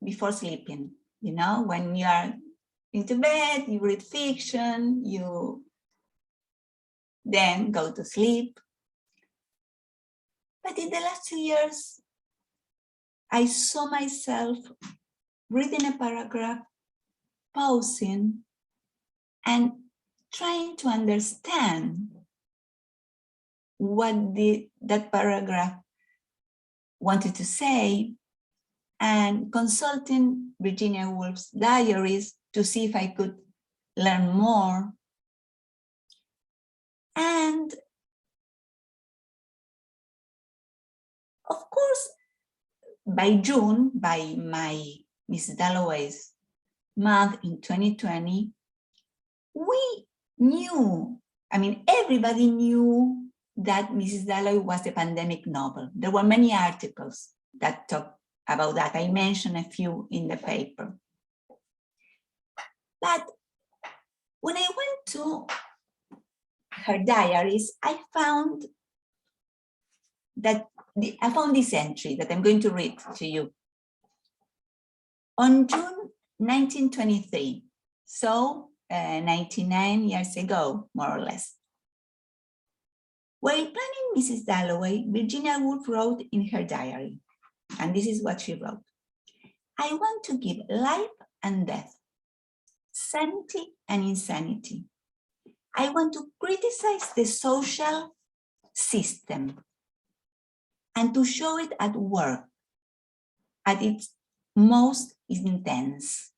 [SPEAKER 4] before sleeping. You know, when you are into bed, you read fiction, you then go to sleep. But in the last 2 years, I saw myself reading a paragraph, pausing, and trying to understand what that paragraph wanted to say, and consulting Virginia Woolf's diaries to see if I could learn more. And of course, by June, by my Mrs. Dalloway's month in 2020, we knew, I mean, everybody knew that Mrs. Dalloway was a pandemic novel. There were many articles that talked about that. I mentioned a few in the paper. But when I went to her diaries, I found this entry that I'm going to read to you. On June 1923, so 99 years ago, more or less. While planning Mrs. Dalloway, Virginia Woolf wrote in her diary, and this is what she wrote: I want to give life and death, sanity and insanity. I want to criticize the social system and to show it at work, at its most intense.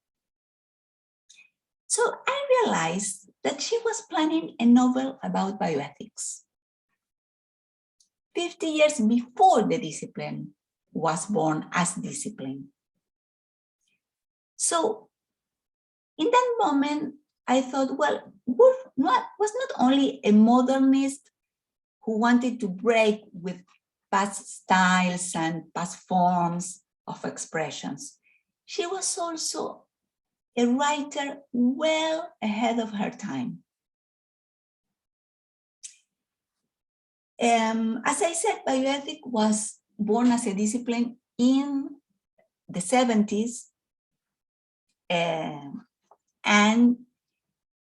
[SPEAKER 4] So I realized that she was planning a novel about bioethics. 50 years before the discipline was born as discipline. So in that moment, I thought, well, Woolf was not only a modernist who wanted to break with past styles and past forms of expressions. She was also a writer well ahead of her time. As I said, bioethics was born as a discipline in the 70s and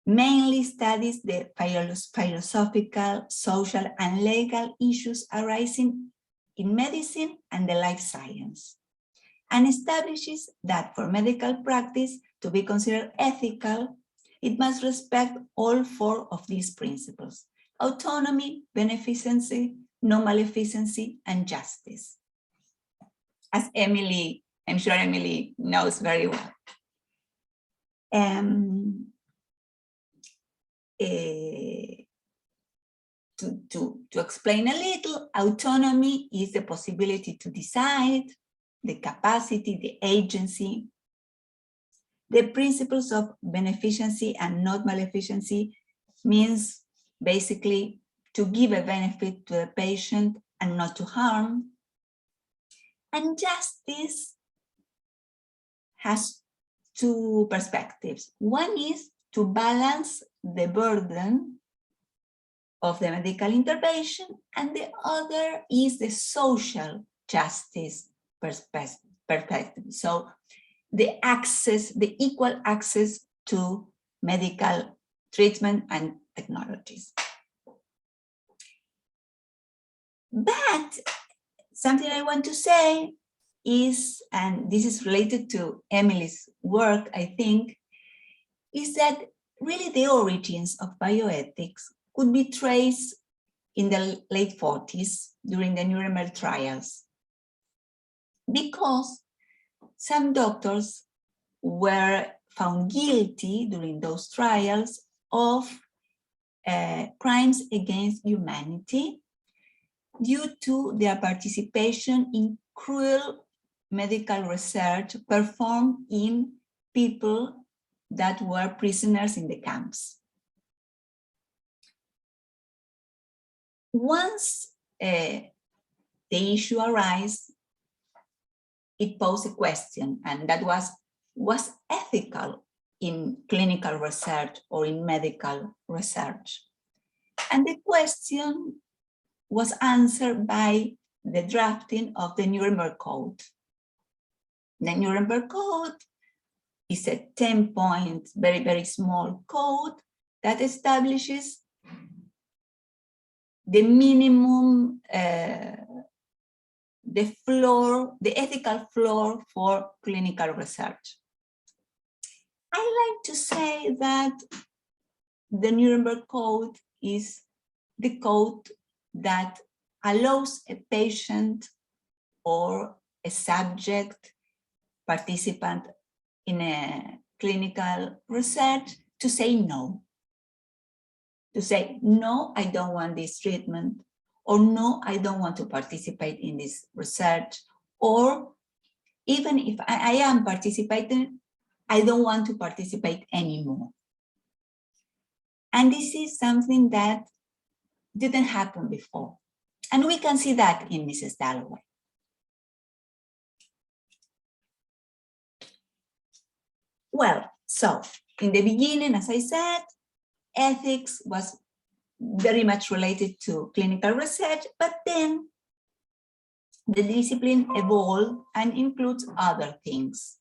[SPEAKER 4] mainly studies the philosophical, social, and legal issues arising in medicine and the life science, and establishes that for medical practice to be considered ethical, it must respect all four of these principles: autonomy, beneficency, non-maleficency, and justice. As Emilee, I'm sure Emilee knows very well. To explain a little, autonomy is the possibility to decide, the capacity, the agency. The principles of beneficency and non-maleficency means basically to give a benefit to the patient and not to harm. And justice has two perspectives. One is to balance the burden of the medical intervention, and the other is the social justice perspective. So the access, the equal access to medical treatment and technologies. But something I want to say is, and this is related to Emilee's work, I think, is that really the origins of bioethics could be traced in the late 40s during the Nuremberg trials, because some doctors were found guilty during those trials of crimes against humanity due to their participation in cruel medical research performed in people that were prisoners in the camps. Once the issue arose, it posed a question, and that was ethical in clinical research or in medical research. And the question was answered by the drafting of the Nuremberg Code. The Nuremberg Code is a 10-point, very, very small code that establishes the minimum, the ethical floor for clinical research. I like to say that the Nuremberg Code is the code that allows a patient or a subject participant in a clinical research to say no. To say, no, I don't want this treatment, or no, I don't want to participate in this research, or even if I am participating, I don't want to participate anymore. And this is something that didn't happen before. And we can see that in Mrs. Dalloway. Well, so in the beginning, as I said, ethics was very much related to clinical research, but then the discipline evolved and includes other things.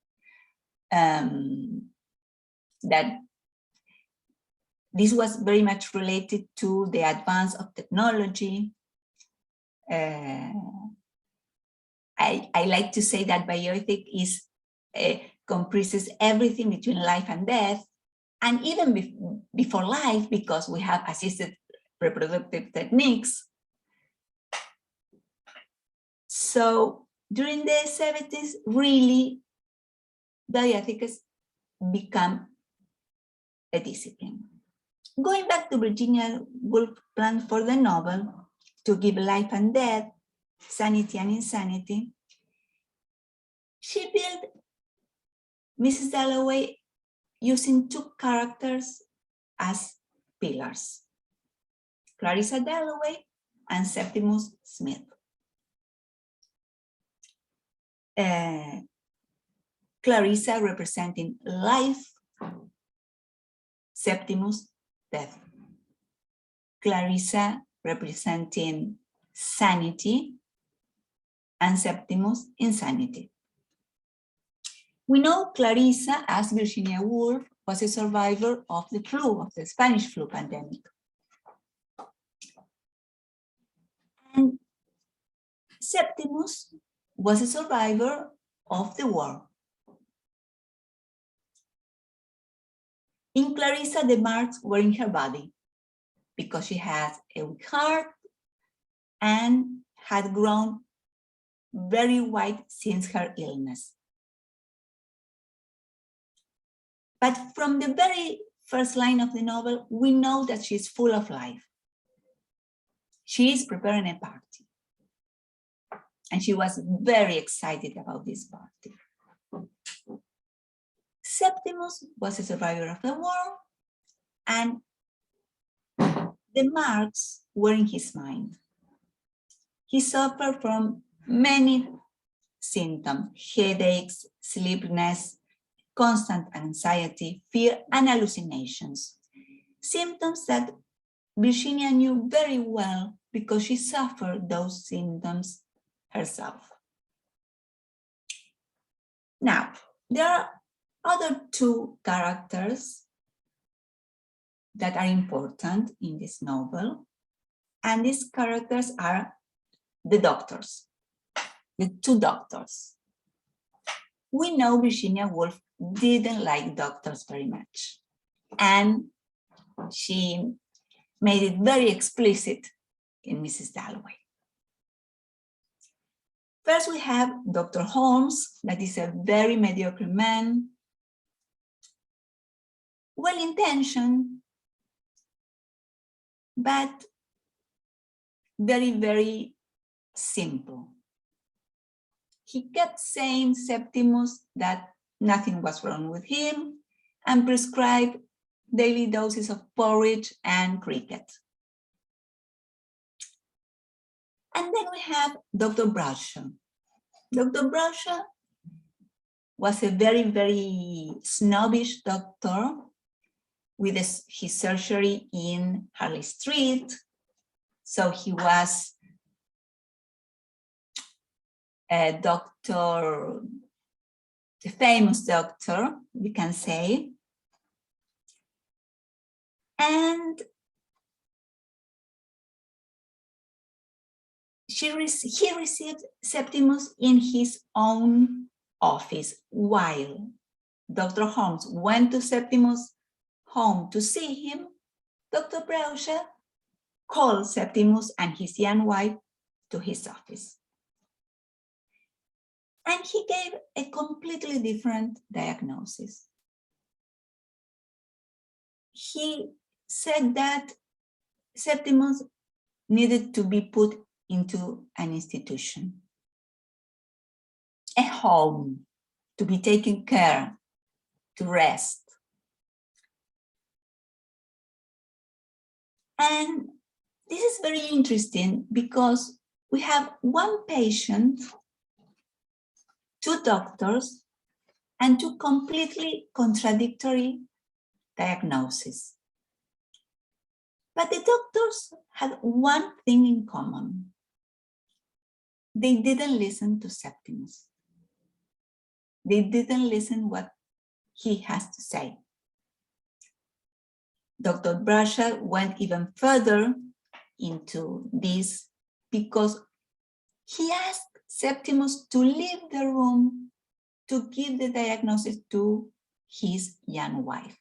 [SPEAKER 4] That this was very much related to the advance of technology. I like to say that bioethics is comprises everything between life and death, and even before life, because we have assisted reproductive techniques. So during the 70s, really, bioethics become a discipline. Going back to Virginia Woolf's plan for the novel, to give life and death, sanity and insanity, she built Mrs. Dalloway using two characters as pillars, Clarissa Dalloway and Septimus Smith. Clarissa representing life, Septimus death. Clarissa representing sanity, and Septimus insanity. We know Clarissa, as Virginia Woolf, was a survivor of the flu, of the Spanish flu pandemic. And Septimus was a survivor of the war. In Clarissa, the marks were in her body because she has a weak heart and had grown very white since her illness. But from the very first line of the novel, we know that she's full of life. She is preparing a party. And she was very excited about this party. Septimus was a survivor of the war, and the marks were in his mind. He suffered from many symptoms: headaches, sleepiness, constant anxiety, fear, and hallucinations. Symptoms that Virginia knew very well because she suffered those symptoms herself. Now, there are other two characters that are important in this novel, and these characters are the doctors, the two doctors. We know Virginia Woolf didn't like doctors very much, and she made it very explicit in Mrs. Dalloway. First, we have Dr. Holmes, that is a very mediocre man, well-intentioned, but very, very simple. He kept saying Septimus that nothing was wrong with him and prescribed daily doses of porridge and cricket. And then we have Dr. Bradshaw. Dr. Bradshaw was a very, very snobbish doctor with his surgery in Harley Street. So he was a doctor, a famous doctor, we can say. And he received Septimus in his own office, while Dr. Holmes went to Septimus' home to see him. Dr. Brauscher called Septimus and his young wife to his office. And he gave a completely different diagnosis. He said that Septimus needed to be put into an institution, a home, to be taken care, to rest. And this is very interesting because we have one patient, two doctors, and two completely contradictory diagnoses. But the doctors had one thing in common. They didn't listen to Septimus. They didn't listen what he has to say. Dr. Brauscher went even further into this because he asked Septimus to leave the room to give the diagnosis to his young wife,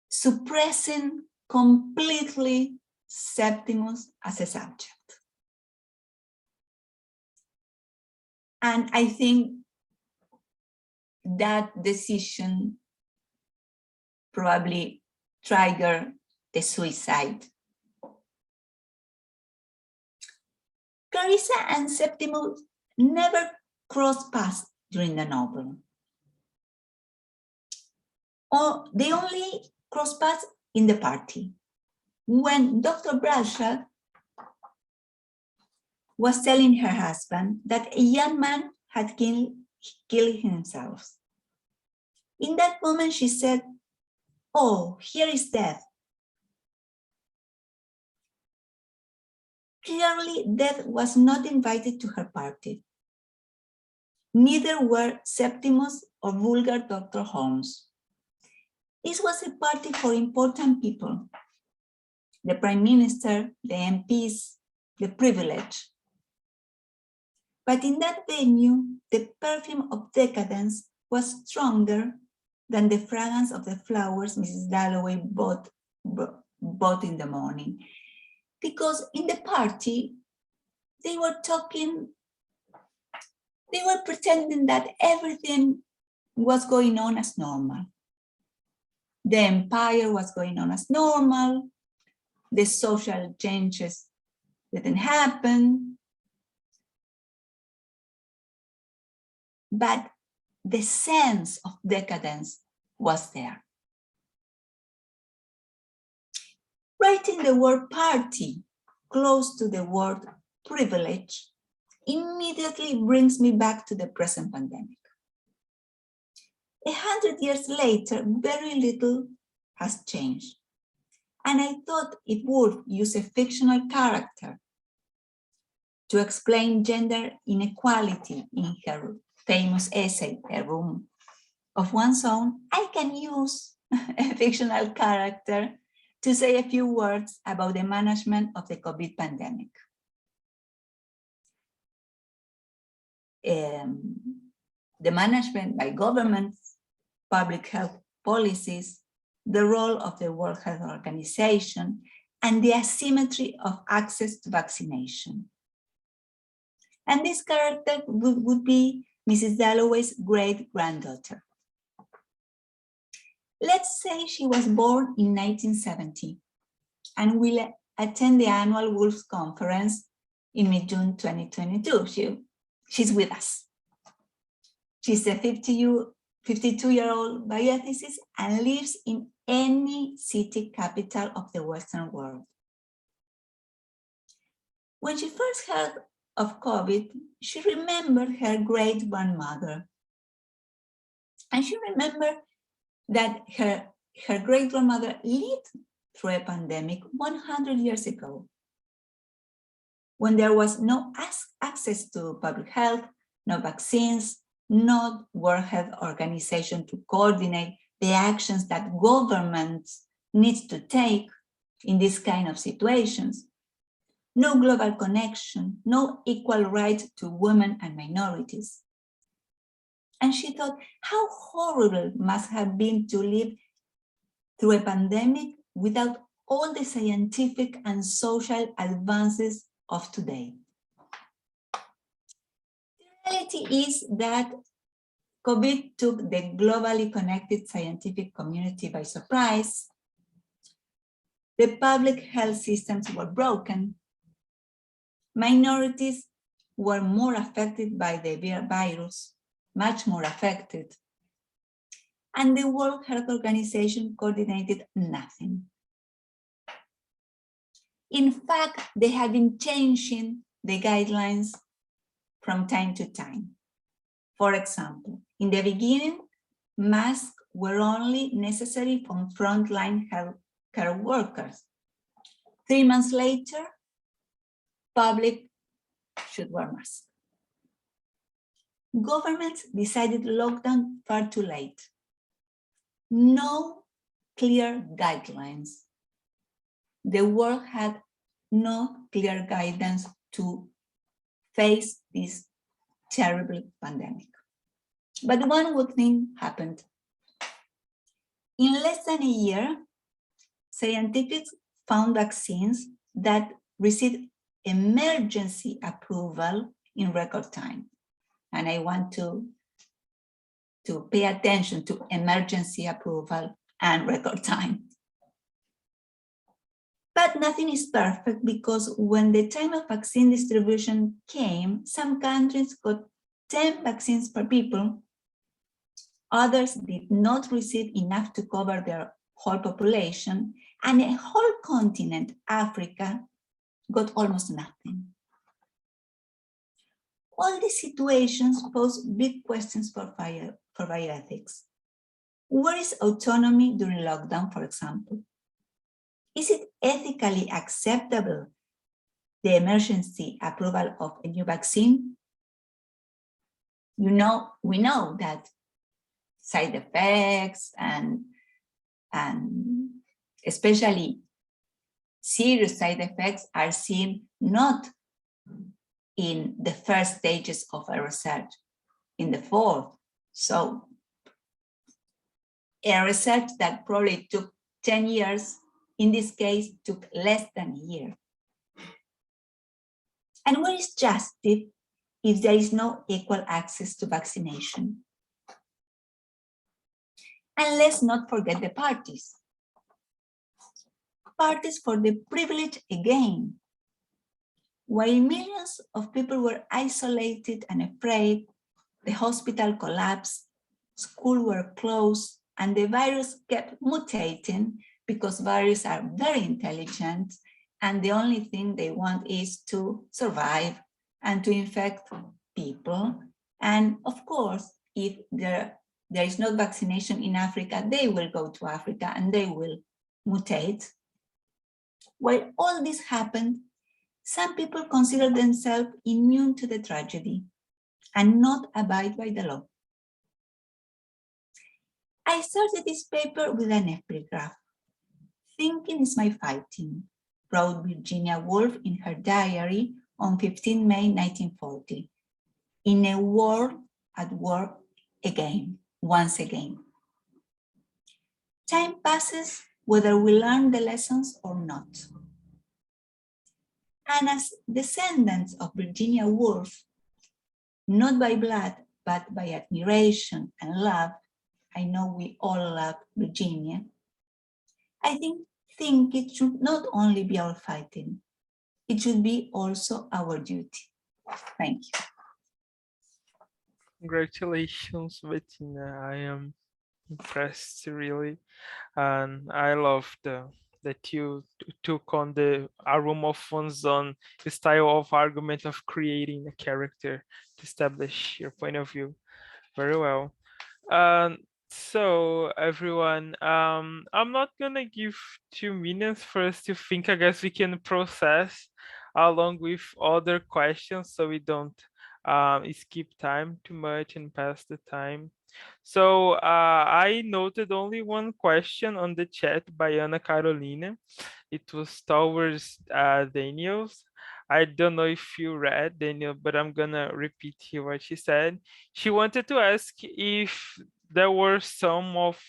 [SPEAKER 4] suppressing completely Septimus as a subject. And I think that decision probably triggered the suicide. Clarissa and Septimus never crossed paths during the novel. Or they only crossed paths in the party. When Dr. Brauscher was telling her husband that a young man had killed himself. In that moment, she said, "Oh, here is death." Clearly, death was not invited to her party. Neither were Septimus or vulgar Dr. Holmes. This was a party for important people. The Prime Minister, the MPs, the privileged. But in that venue, the perfume of decadence was stronger than the fragrance of the flowers Mrs. Dalloway bought in the morning. Because in the party, they were pretending that everything was going on as normal. The empire was going on as normal. The social changes didn't happen. But the sense of decadence was there. Writing the word party close to the word privilege immediately brings me back to the present pandemic. 100 years later, very little has changed. And I thought if Woolf used a fictional character to explain gender inequality in her famous essay, A Room of One's Own, I can use a fictional character to say a few words about the management of the COVID pandemic. The management by governments, public health policies, the role of the World Health Organization, and the asymmetry of access to vaccination. And this character would be Mrs. Dalloway's great-granddaughter. Let's say she was born in 1970 and will attend the annual Woolf conference in mid-June 2022. She's with us. She's a 52-year-old bioethicist and lives in any city capital of the Western world. When she first heard of COVID, she remembered her great-grandmother. And she remembered that her great-grandmother lived through a pandemic 100 years ago, when there was no access to public health, no vaccines, no World Health Organization to coordinate the actions that governments need to take in this kind of situations, no global connection, no equal right to women and minorities. And she thought how horrible must have been to live through a pandemic without all the scientific and social advances of today. The reality is that COVID took the globally connected scientific community by surprise. The public health systems were broken. Minorities were more affected by the virus, much more affected. And the World Health Organization coordinated nothing. In fact, they have been changing the guidelines from time to time. For example, in the beginning, masks were only necessary for frontline healthcare workers. 3 months later, public should wear masks. Governments decided lockdown far too late. No clear guidelines. The world had no clear guidance to face this terrible pandemic. But one good thing happened. In less than a year, scientists found vaccines that received emergency approval in record time. And I want to pay attention to emergency approval and record time. But nothing is perfect, because when the time of vaccine distribution came, some countries got 10 vaccines per people. Others did not receive enough to cover their whole population, and a whole continent, Africa, got almost nothing. All these situations pose big questions for bioethics. Where is autonomy during lockdown, for example? Is it ethically acceptable, the emergency approval of a new vaccine? We know that side effects and especially serious side effects are seen not in the first stages of a research, in the fourth. So a research that probably took 10 years, in this case, took less than a year. And where is justice if there is no equal access to vaccination? And let's not forget the parties. Parties for the privilege again. While millions of people were isolated and afraid, the hospital collapsed, schools were closed, and the virus kept mutating, because viruses are very intelligent, and the only thing they want is to survive and to infect people. And of course, if there is no vaccination in Africa, they will go to Africa and they will mutate. While all this happened, some people consider themselves immune to the tragedy and not abide by the law. I started this paper with an epigraph. Thinking is my fighting, wrote Virginia Woolf in her diary on 15 May 1940. In a world at war again, once again. Time passes whether we learn the lessons or not. And as descendants of Virginia Woolf, not by blood, but by admiration and love, I know we all love Virginia, I think it should not only be our fighting, it should be also our duty. Thank you.
[SPEAKER 1] Congratulations, Betina. I am impressed, really. And I love the that you took on the Aromophones on the style of argument of creating a character to establish your point of view. Very well. So everyone, I'm not gonna give 2 minutes for us to think. I guess we can process along with other questions so we don't skip time too much and pass the time. So I noted only one question on the chat by Ana Carolina. It was towards Daniel's. I don't know if you read, Daniel, but I'm gonna repeat here what she said. She wanted to ask if there were some of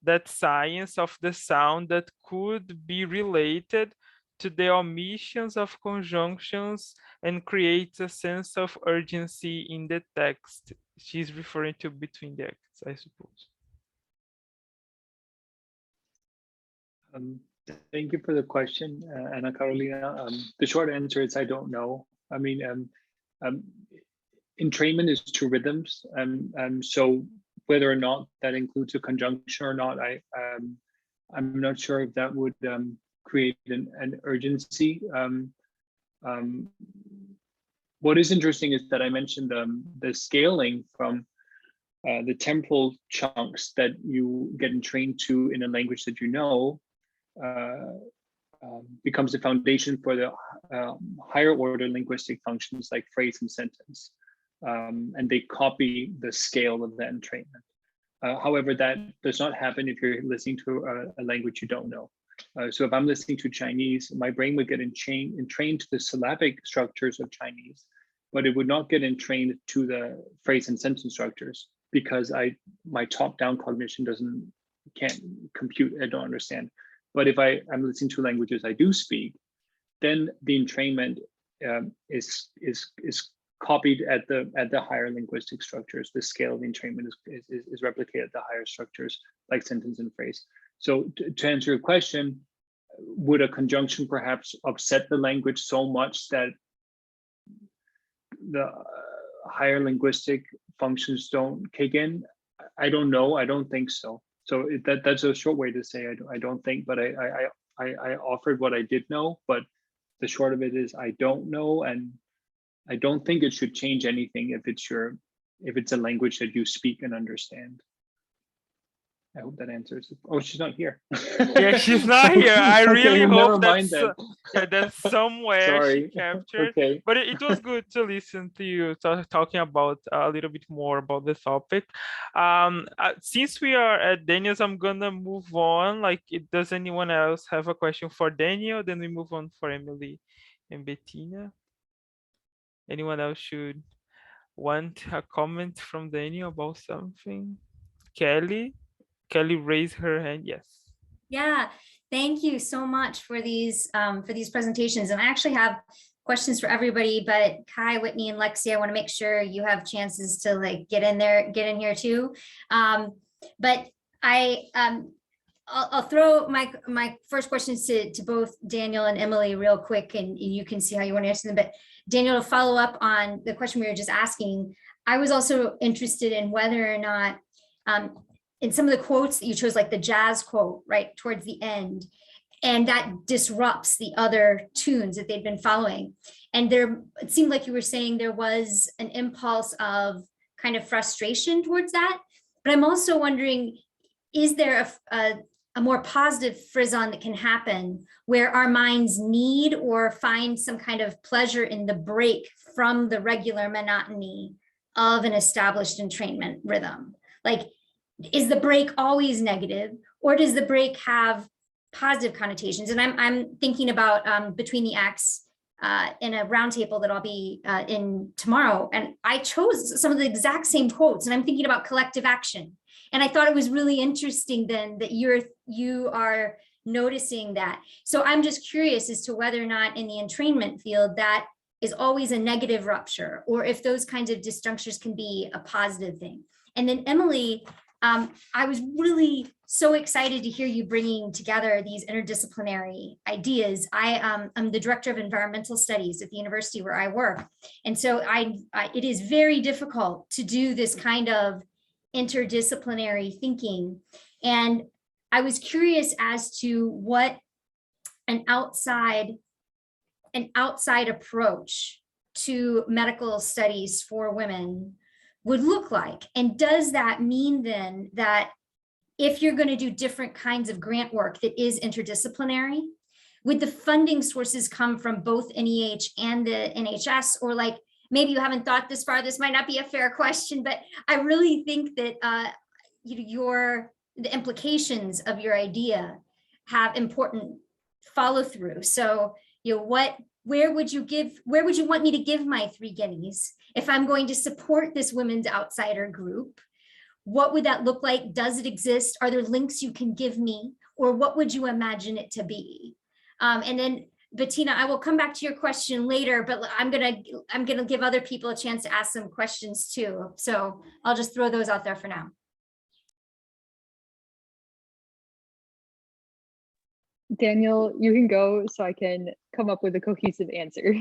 [SPEAKER 1] that science of the sound that could be related to the omissions of conjunctions and create a sense of urgency in the text. She's referring to between the acts, I suppose.
[SPEAKER 2] Thank you for the question, Ana Carolina. The short answer is I don't know. I mean, entrainment is 2 rhythms, so whether or not that includes a conjunction or not, I'm not sure if that would create an urgency. What is interesting is that I mentioned the scaling from the temporal chunks that you get entrained to in a language that you know becomes the foundation for the higher order linguistic functions like phrase and sentence. And they copy the scale of that entrainment. However, that does not happen if you're listening to a language you don't know. So if I'm listening to Chinese, my brain would get entrained to the syllabic structures of Chinese, but it would not get entrained to the phrase and sentence structures because my top-down cognition can't compute. I don't understand. But if I'm listening to languages I do speak, then the entrainment is copied at the higher linguistic structures. The scale of the entrainment is replicated at the higher structures like sentence and phrase. So to answer your question, would a conjunction perhaps upset the language so much that the higher linguistic functions don't kick in? I don't know. I don't think so. So that's a short way to say I don't think, but I offered what I did know, but the short of it is I don't know, and I don't think it should change anything if it's a language that you speak and understand. I hope that answers it. Oh, she's not here.
[SPEAKER 1] Yeah, she's not here. I really hope that's somewhere
[SPEAKER 2] Sorry.
[SPEAKER 1] she captured.
[SPEAKER 2] Okay.
[SPEAKER 1] But it was good to listen to you talking about a little bit more about the topic. Since we are at Daniel's, I'm gonna move on. Like, does anyone else have a question for Daniel? Then we move on for Emilee and Betina. Anyone else should want a comment from Daniel about something? Kelly raised her hand. Yes.
[SPEAKER 5] Yeah, thank you so much for these presentations. And I actually have questions for everybody, but Kai, Whitney, and Lexi, I want to make sure you have chances to like get in here too. But I'll throw my first questions to both Daniel and Emilee real quick, and you can see how you want to answer them. But Daniel, to follow up on the question we were just asking, I was also interested in whether or not in some of the quotes that you chose, like the jazz quote right towards the end, and that disrupts the other tunes that they'd been following. And it seemed like you were saying there was an impulse of kind of frustration towards that. But I'm also wondering, is there a more positive frisson that can happen where our minds need or find some kind of pleasure in the break from the regular monotony of an established entrainment rhythm? Like, is the break always negative, or does the break have positive connotations? And I'm thinking about between the acts in a roundtable that I'll be in tomorrow, and I chose some of the exact same quotes, and I'm thinking about collective action. And I thought it was really interesting then that you are noticing that. So I'm just curious as to whether or not in the entrainment field that is always a negative rupture, or if those kinds of disjunctures can be a positive thing. And then Emilee, I was really so excited to hear you bringing together these interdisciplinary ideas. I'm the director of environmental studies at the university where I work. And so it is very difficult to do this kind of interdisciplinary thinking. And I was curious as to what an outside approach to medical studies for women would look like? And does that mean then that if you're going to do different kinds of grant work that is interdisciplinary, would the funding sources come from both NEH and the NHS? Or like, maybe you haven't thought this far, this might not be a fair question, but I really think that the implications of your idea have important follow through. So, where would you want me to give my 3 guineas if I'm going to support this women's outsider group? What would that look like? Does it exist? Are there links you can give me? Or what would you imagine it to be? And then Betina, I will come back to your question later, but I'm gonna give other people a chance to ask some questions too. So I'll just throw those out there for now.
[SPEAKER 3] Daniel, you can go so I can come up with a cohesive answer.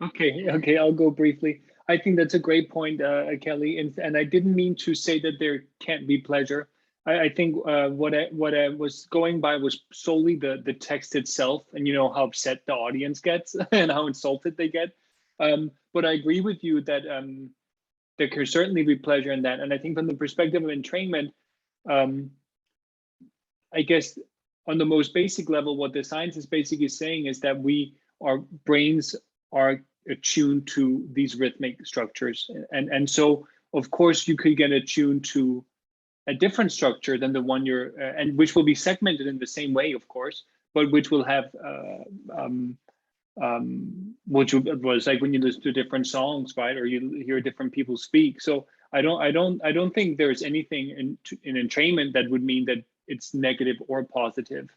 [SPEAKER 2] Okay, I'll go briefly. I think that's a great point, Kelly, and I didn't mean to say that there can't be pleasure. I think what I was going by was solely the text itself, and how upset the audience gets and how insulted they get. But I agree with you that there can certainly be pleasure in that. And I think from the perspective of entrainment, I guess on the most basic level, what the science is basically saying is that our brains are attuned to these rhythmic structures. And so, of course, you could get attuned to a different structure than the one and which will be segmented in the same way, of course, but which will have, which was like when you listen to different songs, right? Or you hear different people speak. So I don't think there's anything in entrainment that would mean that it's negative or positive.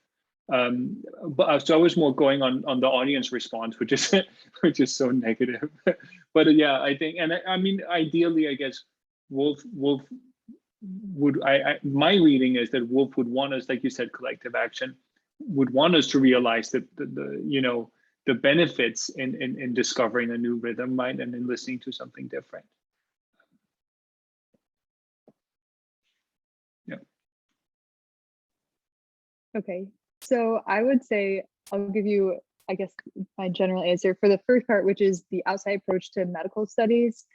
[SPEAKER 2] But so I was more going on the audience response, which is so negative. But yeah, I think, and I mean, ideally, I guess Woolf would, my reading is that Woolf would want us, like you said, collective action, would want us to realize that the benefits in discovering a new rhythm, right, and in listening to something different. Yeah.
[SPEAKER 3] Okay, so I would say I'll give you, I guess, my general answer for the first part, which is the outside approach to medical studies.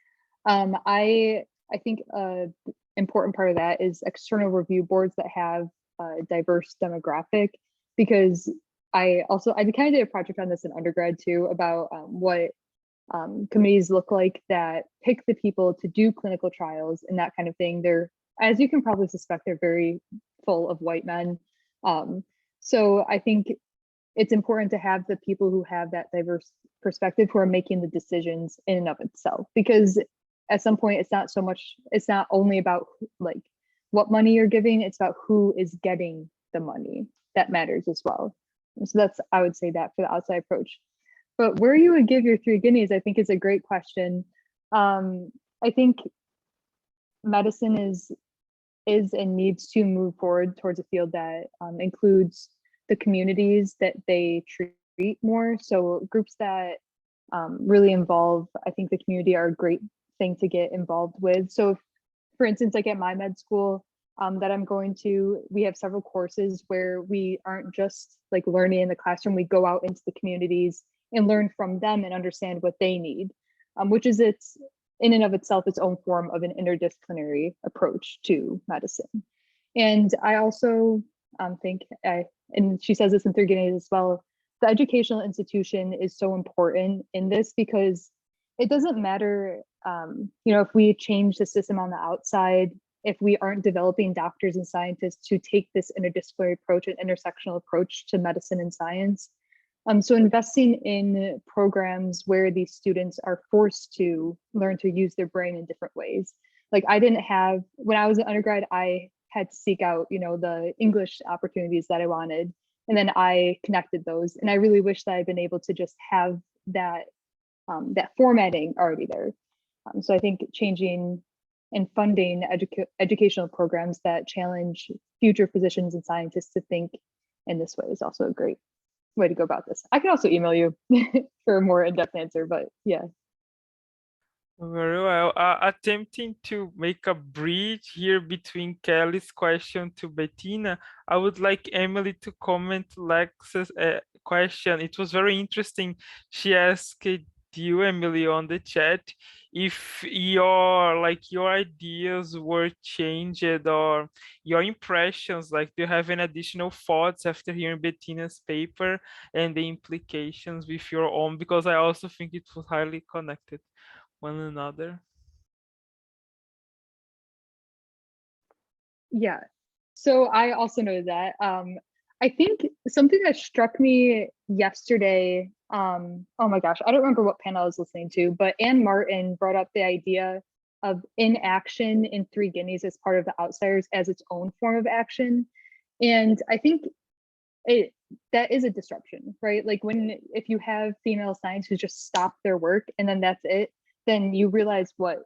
[SPEAKER 3] I think important part of that is external review boards that have a diverse demographic, because I kind of did a project on this in undergrad too, about what committees look like that pick the people to do clinical trials and that kind of thing. They're, as you can probably suspect, they're very full of white men. So I think it's important to have the people who have that diverse perspective who are making the decisions in and of itself, because at some point it's not only about like what money you're giving, it's about who is getting the money that matters as well. And so that's, I would say that for the outside approach. But where you would give your 3 guineas, I think is a great question. I think medicine is and needs to move forward towards a field that includes the communities that they treat more. So groups that really involve, I think the community are a great thing to get involved with. So if, for instance, like at my med school that I'm going to, we have several courses where we aren't just like learning in the classroom, we go out into the communities and learn from them and understand what they need, which is it's in and of itself its own form of an interdisciplinary approach to medicine. And I also think, and she says this in 3 guineas as well, the educational institution is so important in this, because it doesn't matter, if we change the system on the outside, if we aren't developing doctors and scientists to take this interdisciplinary approach and intersectional approach to medicine and science. So investing in programs where these students are forced to learn to use their brain in different ways. Like when I was an undergrad, I had to seek out, the English opportunities that I wanted. And then I connected those. And I really wish that I'd been able to just have that formatting already there. So I think changing and funding educational programs that challenge future physicians and scientists to think in this way is also a great way to go about this. I can also email you for a more in-depth answer, but yeah.
[SPEAKER 1] Very well. Attempting to make a bridge here between Kelly's question to Bettina, I would like Emilee to comment Lex's question. It was very interesting. She asked you, Emilee, on the chat, if your ideas were changed or your impressions, like do you have any additional thoughts after hearing Bettina's paper and the implications with your own? Because I also think it was highly connected one another.
[SPEAKER 3] Yeah. So I also know that. I think something that struck me yesterday, oh my gosh, I don't remember what panel I was listening to, but Anne Martin brought up the idea of inaction in Three Guineas as part of the Outsiders as its own form of action. And I think that is a disruption, right? Like if you have female scientists who just stop their work and then that's it, then you realize what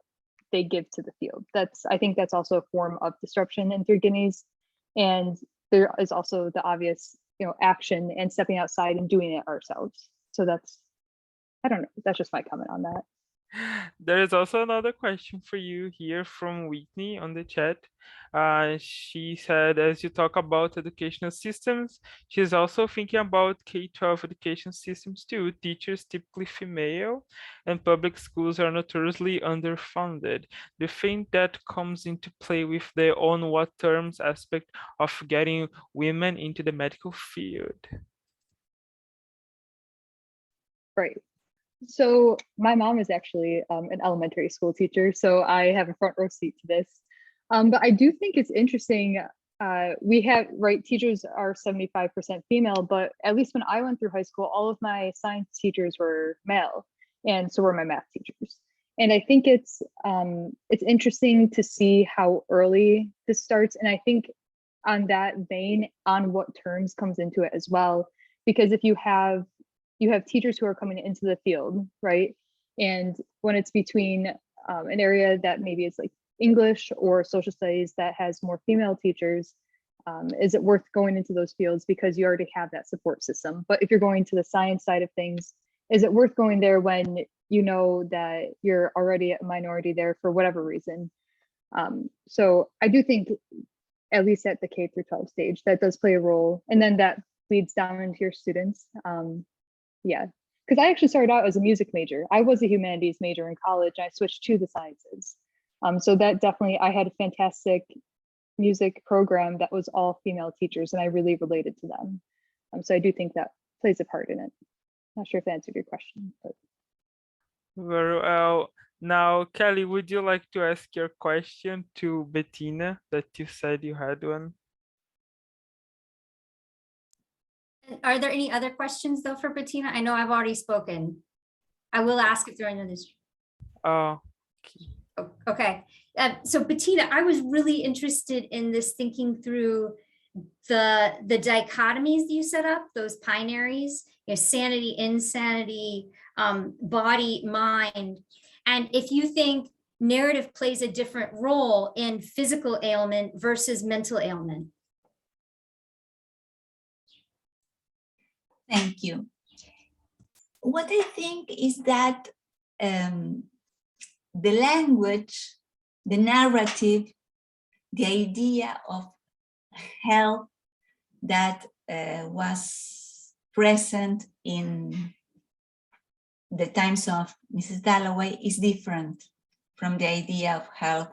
[SPEAKER 3] they give to the field. I think that's also a form of disruption in Three Guineas. And there is also the obvious, action and stepping outside and doing it ourselves. So I don't know, that's just my comment on that.
[SPEAKER 1] There is also another question for you here from Whitney on the chat. She said, as you talk about educational systems, she's also thinking about K-12 education systems too. Teachers typically female and public schools are notoriously underfunded. Do you think that comes into play with the on what terms aspect of getting women into the medical field?
[SPEAKER 3] Right. So my mom is actually an elementary school teacher, so I have a front row seat to this. But I do think it's interesting. We have, right, teachers are 75% female, but at least when I went through high school, all of my science teachers were male, and so were my math teachers. And I think it's interesting to see how early this starts. And I think on that vein, on what terms comes into it as well, because if you have teachers who are coming into the field, right? And when it's between an area that maybe is like English or social studies that has more female teachers, is it worth going into those fields because you already have that support system? But if you're going to the science side of things, is it worth going there when you know that you're already a minority there for whatever reason? So I do think, at least at the K through 12 stage, that does play a role. And then that leads down into your students. Yeah, because I actually started out as a music major. I was a humanities major in college. I switched to the sciences. So that definitely, I had a fantastic music program that was all female teachers, and I really related to them. So I do think that plays a part in it. Not sure if that answered your question. But.
[SPEAKER 1] Very well. Now, Kelly, would you like to ask your question to Bettina that you said you had one?
[SPEAKER 5] Are there any other questions though for Bettina? I know I've already spoken. I will ask if there are any others.
[SPEAKER 1] Oh,
[SPEAKER 5] okay. So Bettina, I was really interested in this, thinking through the dichotomies that you set up, those binaries, sanity, insanity, body, mind. And if you think narrative plays a different role in physical ailment versus mental ailment.
[SPEAKER 4] Thank you. What I think is that the language, the narrative, the idea of health that was present in the times of Mrs. Dalloway is different from the idea of health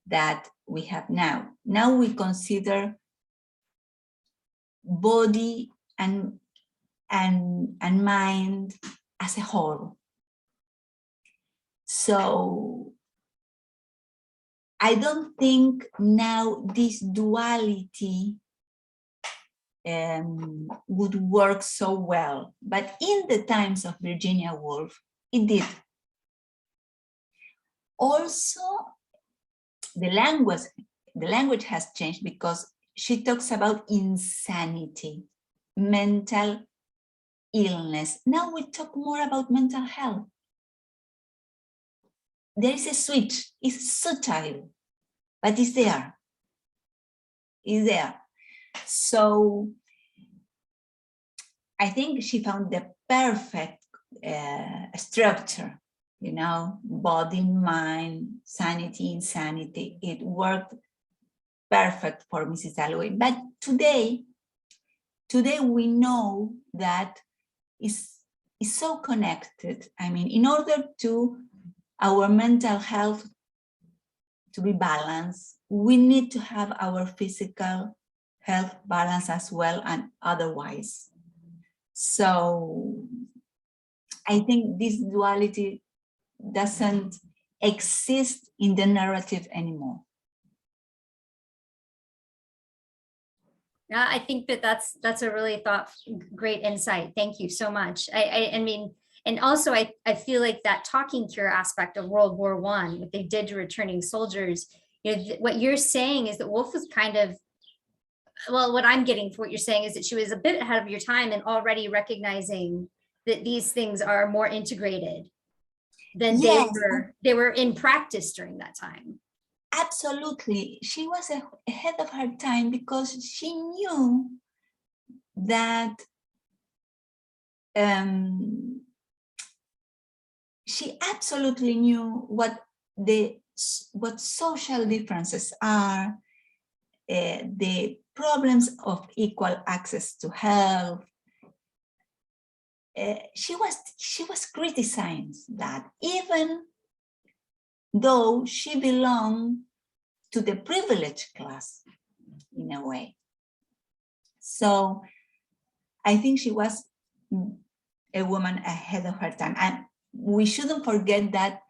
[SPEAKER 4] that we have now. Now we consider body and mind as a whole. So I don't think now this duality would work so well, but in the times of Virginia Woolf, it did. Also, the language has changed because she talks about insanity, mental illness. Now we talk more about mental health. There is a switch, it's subtle, but it's there. It's there. So I think she found the perfect structure body, mind, sanity, insanity. It worked perfect for Mrs. Dalloway. But today we know that is so connected. I mean, in order to our mental health to be balanced, we need to have our physical health balance as well and otherwise. So I think this duality doesn't exist in the narrative anymore.
[SPEAKER 5] Yeah, I think that's a really great insight. Thank you so much. I mean, and also I feel like that talking cure aspect of World War I, what they did to returning soldiers, what you're saying is that Woolf was kind of, well, what I'm getting for what you're saying is that she was a bit ahead of your time and already recognizing that these things are more integrated than they were in practice during that time.
[SPEAKER 4] Absolutely. She was ahead of her time because she knew that she absolutely knew what social differences are, the problems of equal access to health. She was criticizing that, even though she belonged to the privileged class in a way. So I think she was a woman ahead of her time. And we shouldn't forget that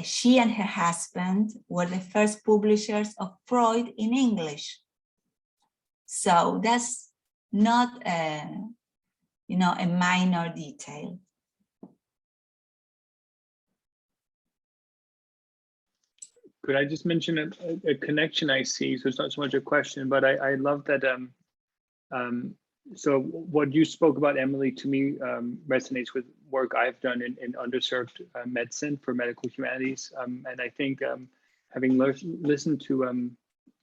[SPEAKER 4] she and her husband were the first publishers of Freud in English. So that's not a minor detail.
[SPEAKER 2] Could I just mention a connection I see? So it's not so much a question, but I love that. So what you spoke about, Emilee, to me resonates with work I've done in underserved medicine for medical humanities. And I think having listened to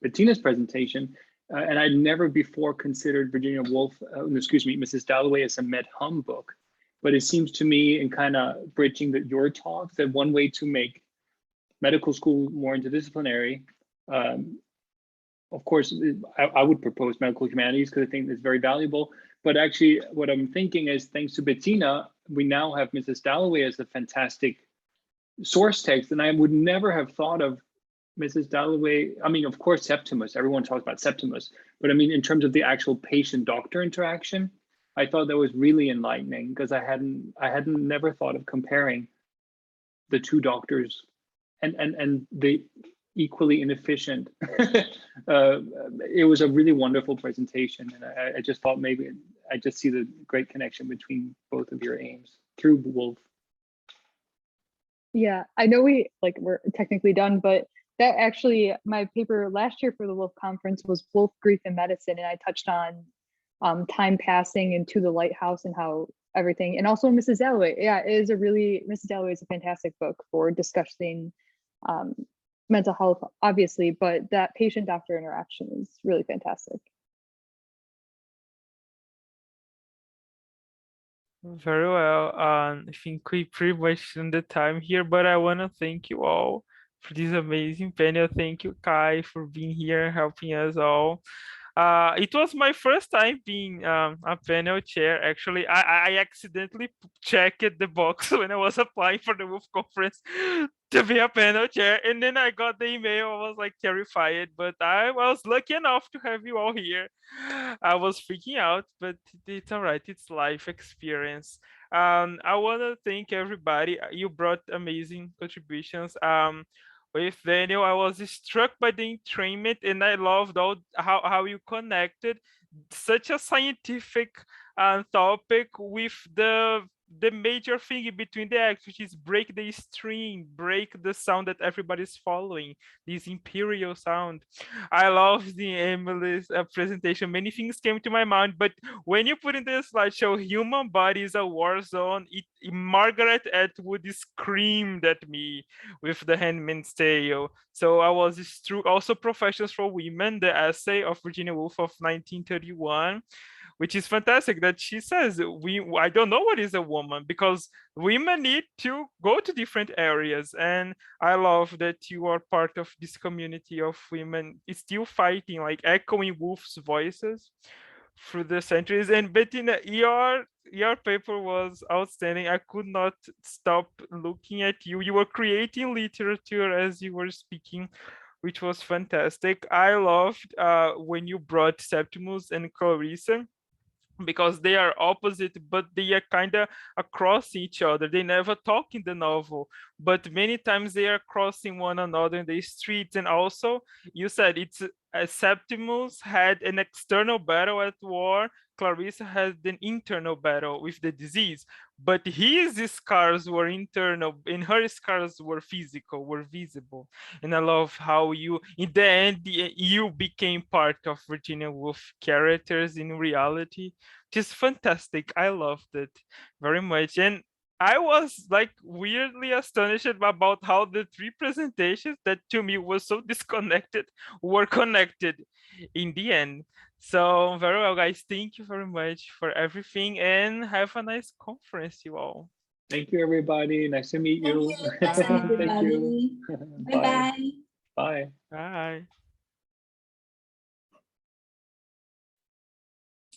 [SPEAKER 2] Betina's presentation, and I'd never before considered Mrs. Dalloway as a med hum book, but it seems to me, in kind of bridging your talk, that one way to make medical school more interdisciplinary, of course, I would propose medical humanities because I think it's very valuable. But actually, what I'm thinking is, thanks to Betina, we now have Mrs. Dalloway as a fantastic source text. And I would never have thought of Mrs. Dalloway. I mean, of course, Septimus, everyone talks about Septimus. But I mean, in terms of the actual patient-doctor interaction, I thought that was really enlightening, because I hadn't never thought of comparing the two doctors and the equally inefficient. It was a really wonderful presentation, and I just thought maybe I just see the great connection between both of your aims through Woolf.
[SPEAKER 3] Yeah, I know we're technically done, but that actually, my paper last year for the Woolf conference was Woolf, Grief and Medicine, and I touched on time passing and To the Lighthouse and how everything, and also Mrs. Dalloway. Yeah, Mrs. Dalloway is a fantastic book for discussing mental health, obviously, but that patient-doctor interaction is really fantastic.
[SPEAKER 1] Very well. I think we pretty much in the time here, but I want to thank you all for this amazing panel. Thank you, Kai, for being here and helping us all. It was my first time being a panel chair. Actually, I accidentally checked the box when I was applying for the Woolf conference to be a panel chair, and then I got the email. I was like terrified, but I was lucky enough to have you all here. I was freaking out, but it's all right. It's life experience. I want to thank everybody. You brought amazing contributions. With Daniel, I was struck by the entrainment, and I loved how you connected such a scientific topic with the major thing between the acts, which is break the string, break the sound that everybody's following, this imperial sound. I love the Emilee's presentation. Many things came to my mind, but when you put in the slideshow, human body is a war zone, Margaret Atwood screamed at me with The Handmaid's Tale. So I was struck. Also, Professions for Women, the essay of Virginia Woolf of 1931. which is fantastic that she says, I don't know what is a woman, because women need to go to different areas. And I love that you are part of this community of women still fighting, like echoing Woolf's voices through the centuries. And Betina, your paper was outstanding. I could not stop looking at you. You were creating literature as you were speaking, which was fantastic. I loved when you brought Septimus and Clarissa, because they are opposite, but they are kind of across each other. They never talk in the novel, but many times they are crossing one another in the streets. And also, you said it's Septimus had an external battle at war, Clarissa had an internal battle with the disease, but his scars were internal and her scars were physical, were visible. And I love how you, in the end, you became part of Virginia Woolf characters in reality. Just fantastic. I loved it very much. And I was like weirdly astonished about how the three presentations that to me was so disconnected were connected in the end. So very well, guys. Thank you very much for everything and have a nice conference, you all.
[SPEAKER 2] Thank you, everybody. Nice to meet you.
[SPEAKER 4] Thank you,
[SPEAKER 2] Thank you.
[SPEAKER 4] everybody. Bye-bye.
[SPEAKER 2] Bye.
[SPEAKER 1] Bye.